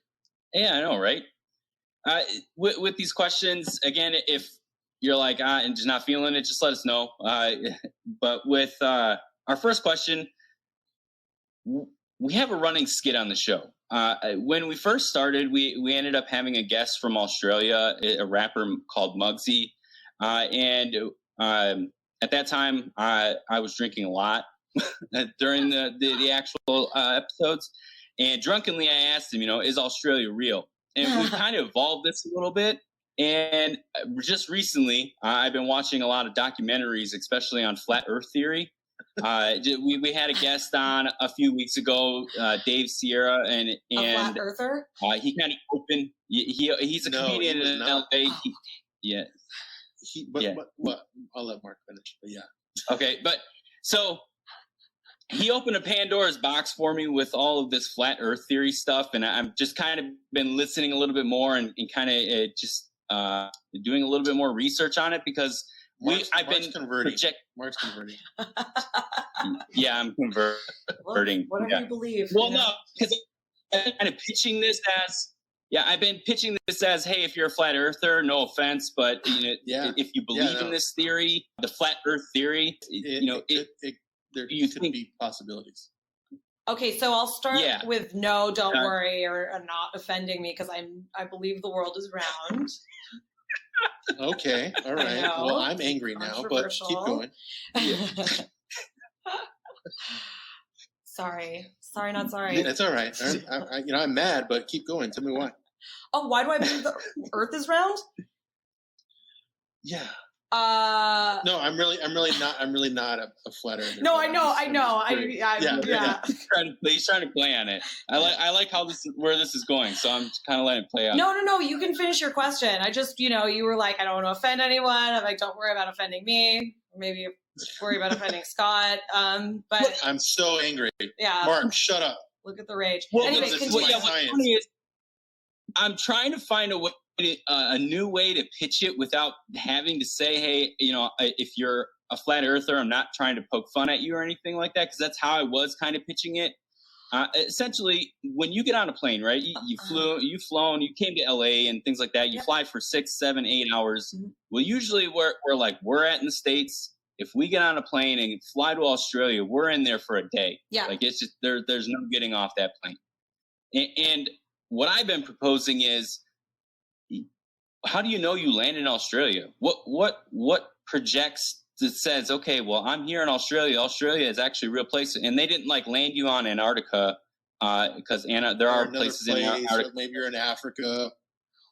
Yeah, I know, right? With these questions, again, if you're like and just not feeling it, just let us know. But with our first question, we have a running skit on the show. When we first started, we ended up having a guest from Australia, a rapper called Muggsy. And at that time, I was drinking a lot during the actual episodes. And drunkenly, I asked him, is Australia real? And we kind of evolved this a little bit. And just recently, I've been watching a lot of documentaries, especially on flat Earth theory. We had a guest on a few weeks ago, Dave Sierra, and a flat earther. He kind of opened. He's a comedian in LA. But I'll let Mark finish. But yeah. Okay, but so he opened a Pandora's box for me with all of this flat Earth theory stuff, and I've just kind of been listening a little bit more and kind of just doing a little bit more research on it because. Mark's converting. Mark's converting. Yeah, I'm converting. Whatever you believe. Well, no, because I'm kind of pitching this as. Yeah, I've been pitching this as, hey, if you're a flat earther, no offense, but if you believe in this theory, the flat Earth theory, there could be possibilities. Okay, so I'll start with no, don't worry, or not offending me because I believe the world is round. Okay, all right. Well, I'm angry now, but keep going. Yeah. Sorry, not sorry. That's all right. I'm mad, but keep going. Tell me why. Oh, why do I believe the Earth is round? Yeah. No, I'm really not a flat earther. No, I know. He's trying to play on it. I like how where this is going, so I'm kind of letting it play out. No. You can finish your question. I just, you were like, I don't want to offend anyone. I'm like, don't worry about offending me. Maybe worry about offending Scott. But I'm so angry. Yeah. Mark, shut up. Look at the rage. Well, anyway, what's funny is I'm trying to find a new way to pitch it without having to say, hey, if you're a flat earther, I'm not trying to poke fun at you or anything like that, because that's how I was kind of pitching it. Essentially, when you get on a plane, right, you've flown, you came to LA and things like that, you fly for 6, 7, 8 hours. Mm-hmm. Well, usually we're at in the States, if we get on a plane and fly to Australia, we're in there for a day. Yeah. Like it's just there's no getting off that plane. And what I've been proposing is, how do you know you land in Australia? What projects that says, okay, well, I'm here in Australia. Australia is actually a real place, and they didn't like land you on Antarctica because there are places in Antarctica. Maybe you're in Africa.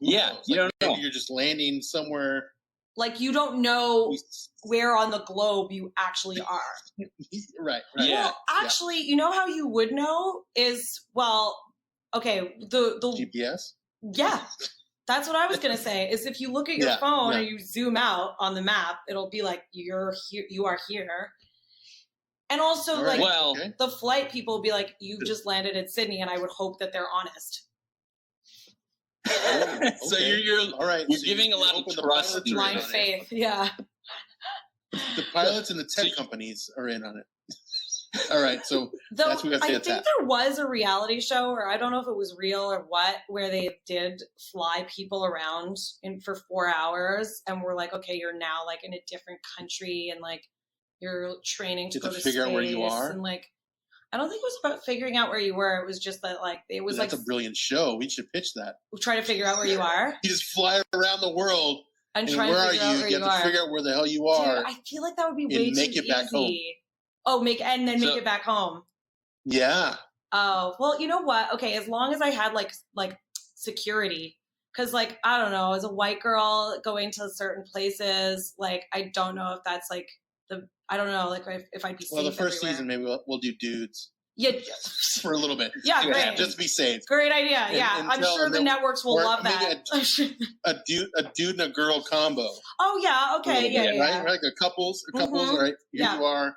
Yeah, you don't know. Maybe you're just landing somewhere. Like you don't know where on the globe you actually are. Right. Yeah. Well, actually, you know how you would know is, well, okay, the GPS? Yeah. That's what I was going to say, is if you look at your phone and you zoom out on the map, it'll be like, you're here, you are here. And also, the flight people will be like, you just landed in Sydney, and I would hope that they're honest. So you're all right. You're giving a lot of trust, blind faith. Yeah. The pilots and the tech companies are in on it. All right, so that's what we got to say. I think there was a reality show, or I don't know if it was real or what, where they did fly people around for 4 hours, and we're like, okay, you're now like in a different country, and like you're training to go to figure out where you are, and like. I don't think it was about figuring out where you were. It was just that, like, it was that's a brilliant show. We should pitch that. We'll try to figure out where you are. You just fly around the world. And try to figure out where you are. You have to figure out where the hell you are. Dude, I feel like that would be way too easy. Make it back home. Oh, make it back home. Yeah. Oh, well, you know what? Okay, as long as I had, like security. Because, like, I don't know, as a white girl going to certain places, like, I don't know if that's, like, I don't know, like if I'd be safe. Well, the first everywhere. season, maybe we'll do dudes. Yeah, for a little bit. Yeah, great. Just to be safe. Great idea. Yeah, I'm sure the networks will love that. A dude and a girl combo. Oh yeah, okay, yeah. Right, like a couples, all right. Here you are.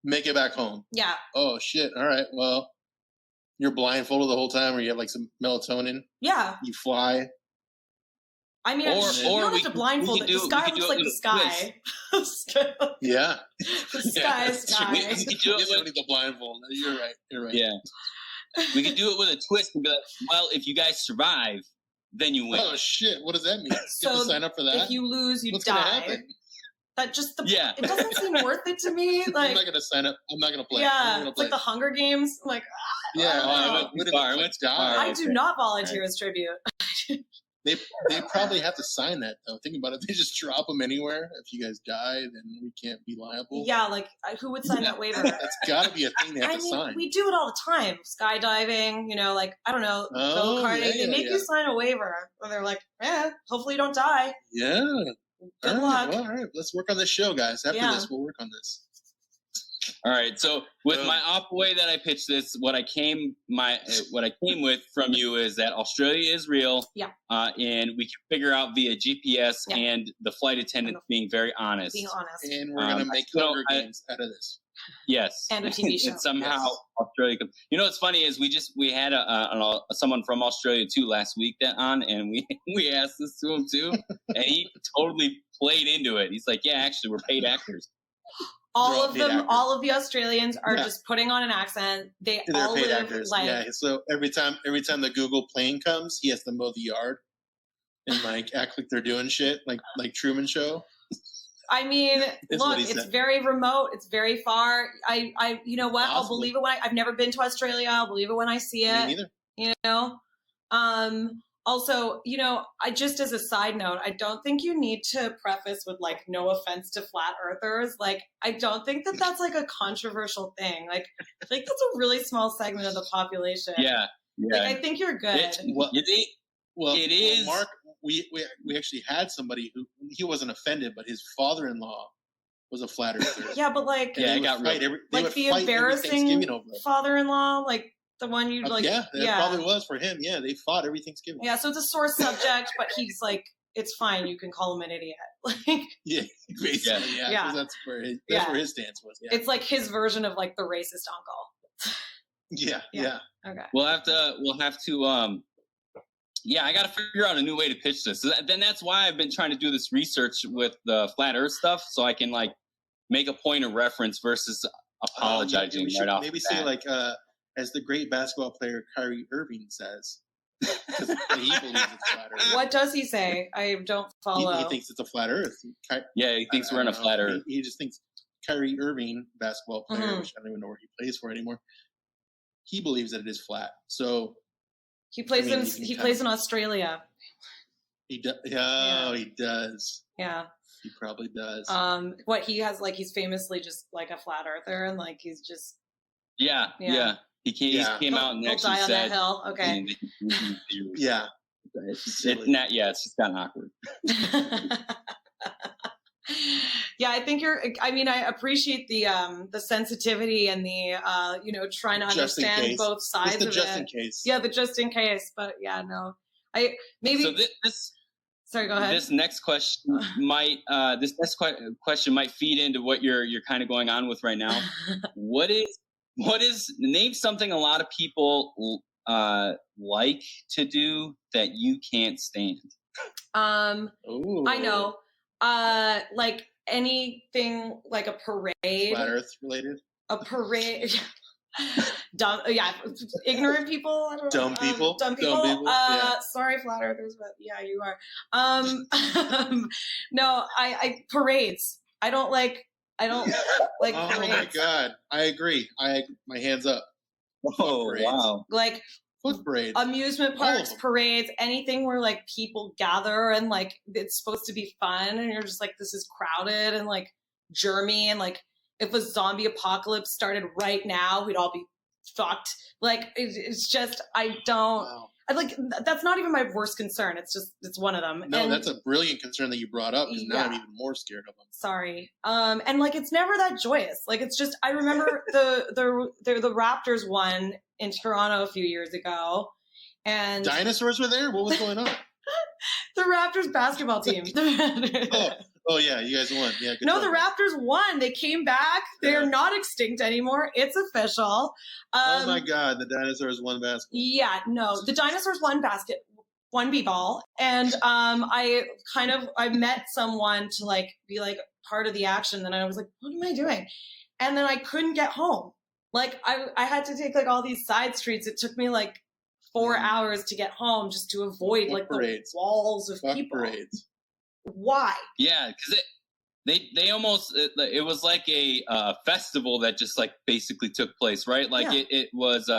Make it back home. Yeah. Oh shit! All right. Well, you're blindfolded the whole time, or you have like some melatonin. Yeah. You fly. I mean, you don't have to blindfold it. The sky looks like the sky. Yeah. The sky is sky. We could do it with the blindfold. You're right. Yeah. We could do it with a twist and be like, well, if you guys survive, then you win. Oh, shit. What does that mean? So you have to sign up for that? If you lose, you What's die. Gonna happen? That just, it doesn't seem worth it to me. Like, I'm not going to sign up. I'm not going to play. Yeah. It's like the Hunger Games. I'm like, I do not volunteer as tribute. They probably have to sign that, though. Think about it. They just drop them anywhere. If you guys die, then we can't be liable. Yeah, like, who would sign that waiver? That's got to be a thing they have to sign. We do it all the time. Skydiving, like, I don't know, go-karting. They make you sign a waiver. Where they're like, hopefully you don't die. Yeah. Good luck. Well, all right. Let's work on this show, guys. After this, we'll work on this. All right. So with my way that I pitched this, what I came with from you is that Australia is real. Yeah. And we can figure out via GPS and the flight attendant being very honest. And we're gonna make Hunger Games out of this. Yes. And a TV show. And somehow Australia. What's funny is we had someone from Australia too last week and we asked this to him too, and he totally played into it. He's like, yeah, actually, we're paid actors. All of the Australians are just putting on an accent. They're all paid live actors. like. Yeah. So every time the Google plane comes, he has to mow the yard and like act like they're doing shit, like Truman Show. I mean, look, it's very remote. It's very far. You know what? I'll believe it when I've never been to Australia. I'll believe it when I see it. Me neither. Also, I just as a side note, I don't think you need to preface with like, no offense to flat earthers. Like, I don't think that that's like a controversial thing. Like, I think that's a really small segment of the population. Yeah. Like, I think you're good. It is. Mark, we actually had somebody who he wasn't offended, but his father-in-law was a flat earther. Yeah, but like, it got the embarrassing father-in-law, like. The one you like, that probably was for him. Yeah, they fought every Thanksgiving. Yeah, so it's a sore subject, but he's like, it's fine. You can call him an idiot. Like, yeah, basically, yeah. That's where his stance was. Yeah. It's like his version of like the racist uncle. Yeah. Okay. We'll have to. I got to figure out a new way to pitch this. Then that's why I've been trying to do this research with the flat Earth stuff, so I can like make a point of reference versus apologizing right off. Maybe say like. As the great basketball player Kyrie Irving says, because he believes it's flat Earth. What does he say? I don't follow. He thinks it's a flat Earth. He thinks we're in a flat Earth. He just thinks Kyrie Irving, basketball player, which I don't even know where he plays for anymore. He believes that it is flat. So He plays in Australia. He does. Yeah, he does. Yeah. He probably does. What he has, like, he's famously just like a flat earther, and like he's just. Yeah. He came out and actually die on said, that hill. Okay. Yeah. It's just gotten awkward. Yeah, I think I appreciate the sensitivity and the trying to understand both sides of it. Just in case. Yeah, the just in case. But yeah, no. So sorry, go ahead. This next question might feed into what you're kind of going on with right now. What is name something a lot of people like to do that you can't stand? Ooh. I know. Like anything like a parade. Flat Earth related? A parade. Dumb, yeah, ignorant people. I don't dumb know. People. Dumb people. Yeah. Sorry, flat earthers, but yeah, you are. No, I parades. I don't like parades. Oh my god, I agree. My hands up. Oh wow. Like foot parades, amusement parks, parades, anything where like people gather and like it's supposed to be fun, and you're just like, this is crowded and like germy, and like if a zombie apocalypse started right now, we'd all be fucked. Like it's just I don't. Wow. That's not even my worst concern. It's one of them. No, that's a brilliant concern that you brought up, because now I'm even more scared of them. Sorry. And like it's never that joyous. Like it's just I remember the Raptors won in Toronto a few years ago, and dinosaurs were there. What was going on? The Raptors basketball team. Oh yeah, you guys won. Yeah. No, the Raptors won. They came back. They are not extinct anymore. It's official. Oh my God, the dinosaurs won basketball. Yeah, no, the dinosaurs won b-ball, and I met someone to like be like part of the action, and I was like, what am I doing? And then I couldn't get home. Like I had to take like all these side streets. It took me like 4 hours to get home just to avoid like parades. The walls of people. Parades. Why? Yeah, because they almost it was like a festival that just like basically took place, right? Like it was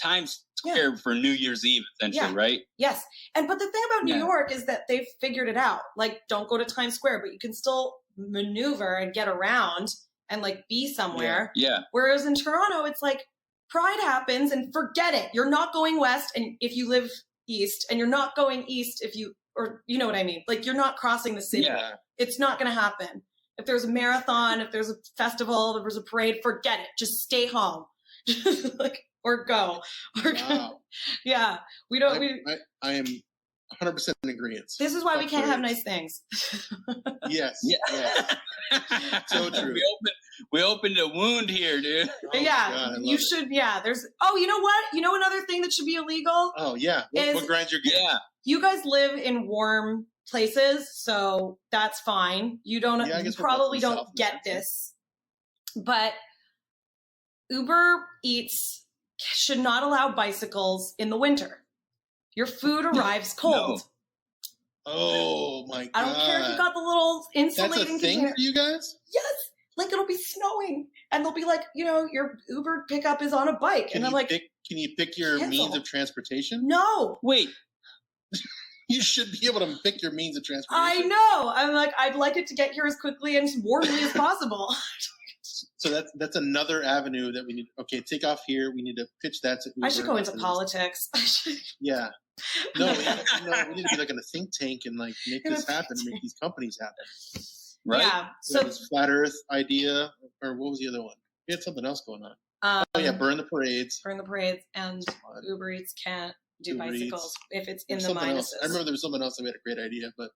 Times Square for New Year's Eve, essentially, right? Yes, but the thing about New York is that they've figured it out. Like, don't go to Times Square, but you can still maneuver and get around and like be somewhere. Yeah. Whereas in Toronto, it's like Pride happens and forget it. You're not going west, and if you live east, and you're not going east if you. Or you know what I mean? Like you're not crossing the city. Yeah. It's not going to happen. If there's a marathon, if there's a festival, if there's a parade, forget it. Just stay home. Or go. Wow. Yeah. We don't. I am 100% in agreement. This is why we can't have nice things. Yes. Yeah. So true. We opened a wound here, dude. Oh God, you should. It. Yeah. There's. Oh, you know what? You know another thing that should be illegal? Oh yeah. What grinds your gears? Yeah. You guys live in warm places, so that's fine. You don't. You probably don't get this, but Uber Eats should not allow bicycles in the winter. Your food arrives cold. No. Oh my God! I don't care if you got the little insulating. That's a thing for you guys? Yes. Like it'll be snowing, and they'll be like, your Uber pickup is on a bike, and I'm like, can you pick your means of transportation? No. Wait. You should be able to pick your means of transportation. I know. I'm like, I'd like it to get here as quickly and as warmly as possible. So that's another avenue that we need. Okay, take off here. We need to pitch that to Uber. I should go into politics. Yeah. No, we need to be like in a think tank and like make this happen, make these companies happen. Right? Yeah. So this flat Earth idea, or what was the other one? We had something else going on. Burn the parades. Burn the parades, and Uber Eats can't do Uber bicycles if it's in the minuses. Else. I remember there was something else that we had a great idea, but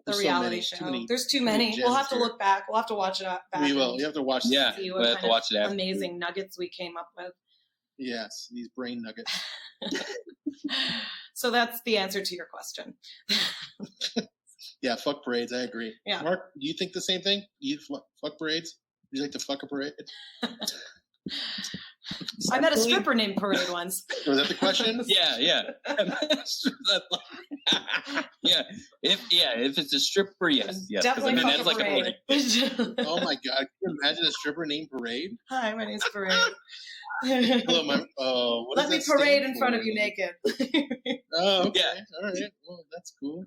the reality show. There's too many. We'll have to look back. We'll have to watch it back. We will. You have to watch. Yeah, we'll have to watch it after. Amazing nuggets we came up with. Yes, these brain nuggets. So that's the answer to your question. Yeah, fuck parades. I agree. Yeah. Mark, do you think the same thing? You fuck parades? Would you like to fuck a parade? I met a stripper named Parade once. Was that the question? Yeah. Yeah. If it's a stripper, yes. Definitely. I mean, that's like a parade. Oh my God! Can you imagine a stripper named Parade? Hi, my name's Parade. Hello, what Let does me that stand parade in for? front of you naked. Oh, okay. Yeah. All right. Well, that's cool.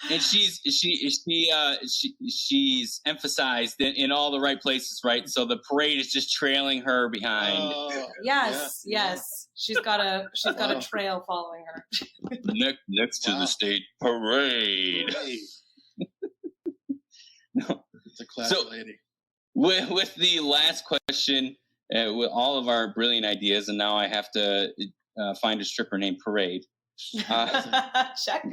And she's emphasized in all the right places, right? So the parade is just trailing her behind. Yes. She's got a trail following her. Next to the state parade. No, it's a classy lady. With the last question, with all of our brilliant ideas, and now I have to find a stripper named Parade. Check.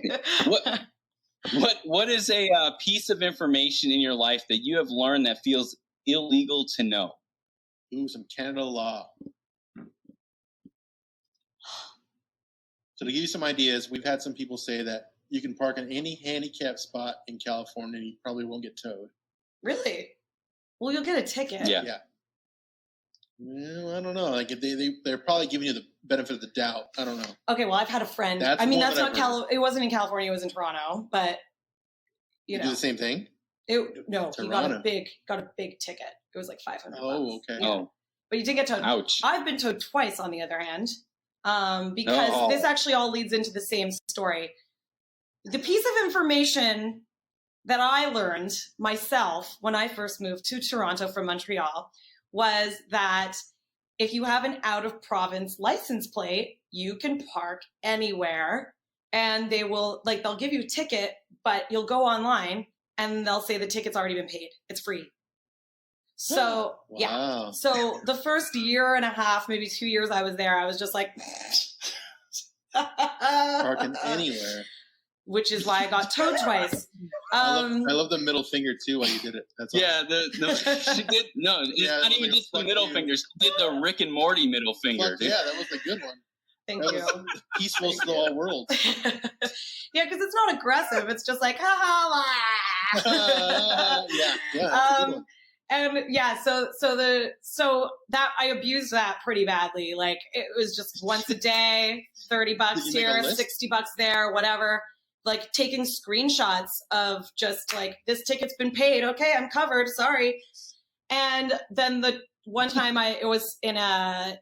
What is a piece of information in your life that you have learned that feels illegal to know? Ooh, some Canada law. So to give you some ideas, we've had some people say that you can park in any handicapped spot in California and you probably won't get towed. Really? Well, you'll get a ticket. Yeah. Well, I don't know. Like they're probably giving you the benefit of the doubt. I don't know. Okay, well, I've had a friend. It wasn't in California. It was in Toronto, but you know, do the same thing. He got a big ticket. It was like $500. Oh, okay. Yeah. Oh, but you did get towed. Ouch. I've been towed twice, on the other hand, because this actually all leads into the same story. The piece of information that I learned myself when I first moved to Toronto from Montreal was that if you have an out-of-province license plate, you can park anywhere, and they'll give you a ticket, but you'll go online and they'll say the ticket's already been paid. It's free. So, wow. Yeah. So the first year and a half, maybe 2 years I was there, I was just like... Parking anywhere. Which is why I got towed twice. I love the middle finger too when you did it. That's awesome. She did. No, it's not even just the middle finger. She did the Rick and Morty middle finger. Yeah, that was a good one. Thank you. Peaceful to the whole world. Yeah, because it's not aggressive. It's just like, ha ha. Yeah, that's a good one. And yeah, so that I abused that pretty badly. Like it was just once a day, $30 here, $60 there, whatever. Like taking screenshots of just like, this ticket's been paid. Okay, I'm covered. Sorry. And then the one time it was in a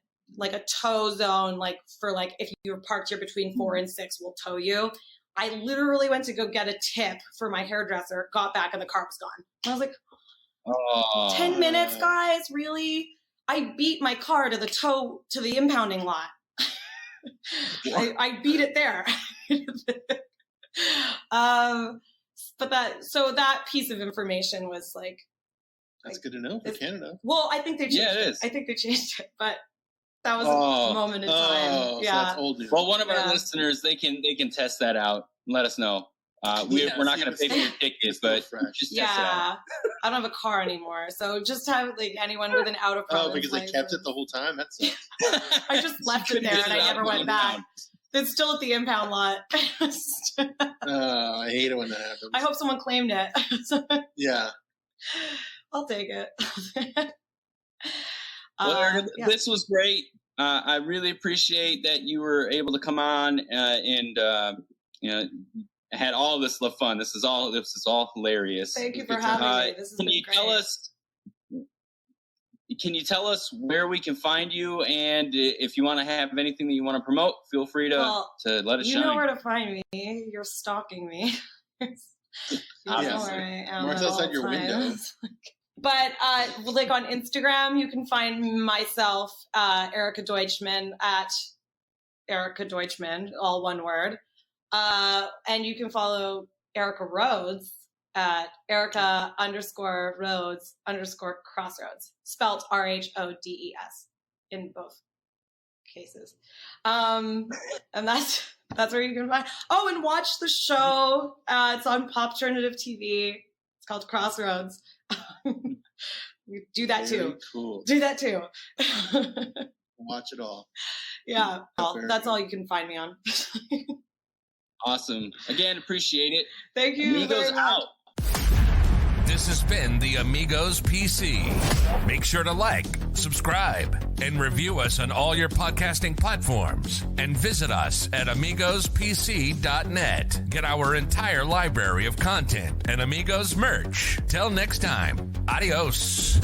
tow zone, like for like, if you're parked here between 4 and 6, we'll tow you. I literally went to go get a tip for my hairdresser, got back and the car was gone. I was like, 10 minutes, guys, really? I beat my car to the impounding lot. I beat it there. But that piece of information was like, that's good to know for Canada. Well, I think they changed it. It is. I think they changed it, but that was a moment in time. Yeah. So that's old news. Well, one of our listeners, they can test that out and let us know. We're not going to pay for your tickets, but just test it out. I don't have a car anymore, so just have like anyone with an out of province. Oh, because they kept it the whole time. That sucks. I just left it there and I never went back. It's still at the impound lot. I hate it when that happens. I hope someone claimed it. Yeah. I'll take it. Well, this was great. I really appreciate that you were able to come on and had all this fun. This is all hilarious. Thank you for having me. This has been great. Can you tell us where we can find you, and if you want to have anything that you want to promote, feel free to let us shine. You know where to find me. You're stalking me. You know where I am. Mark's outside your window. But like on Instagram, you can find myself, Erica Deutschman, at Erica Deutschman, all one word. And you can follow Erica Rhodes at Erica_Rhodes_Crossroads, spelled RHODES in both cases. And that's where you can find. Oh, and watch the show. It's on PopternativeTV. It's called Cross Rhodes. Do that too. Cool. Do that too. Watch it all. Yeah, that's all you can find me on. Awesome. Again, appreciate it. Thank you. Amigos out. This has been the Amigos PC. Make sure to like, subscribe, and review us on all your podcasting platforms. And visit us at AmigosPC.net. Get our entire library of content and Amigos merch. Till next time, adios.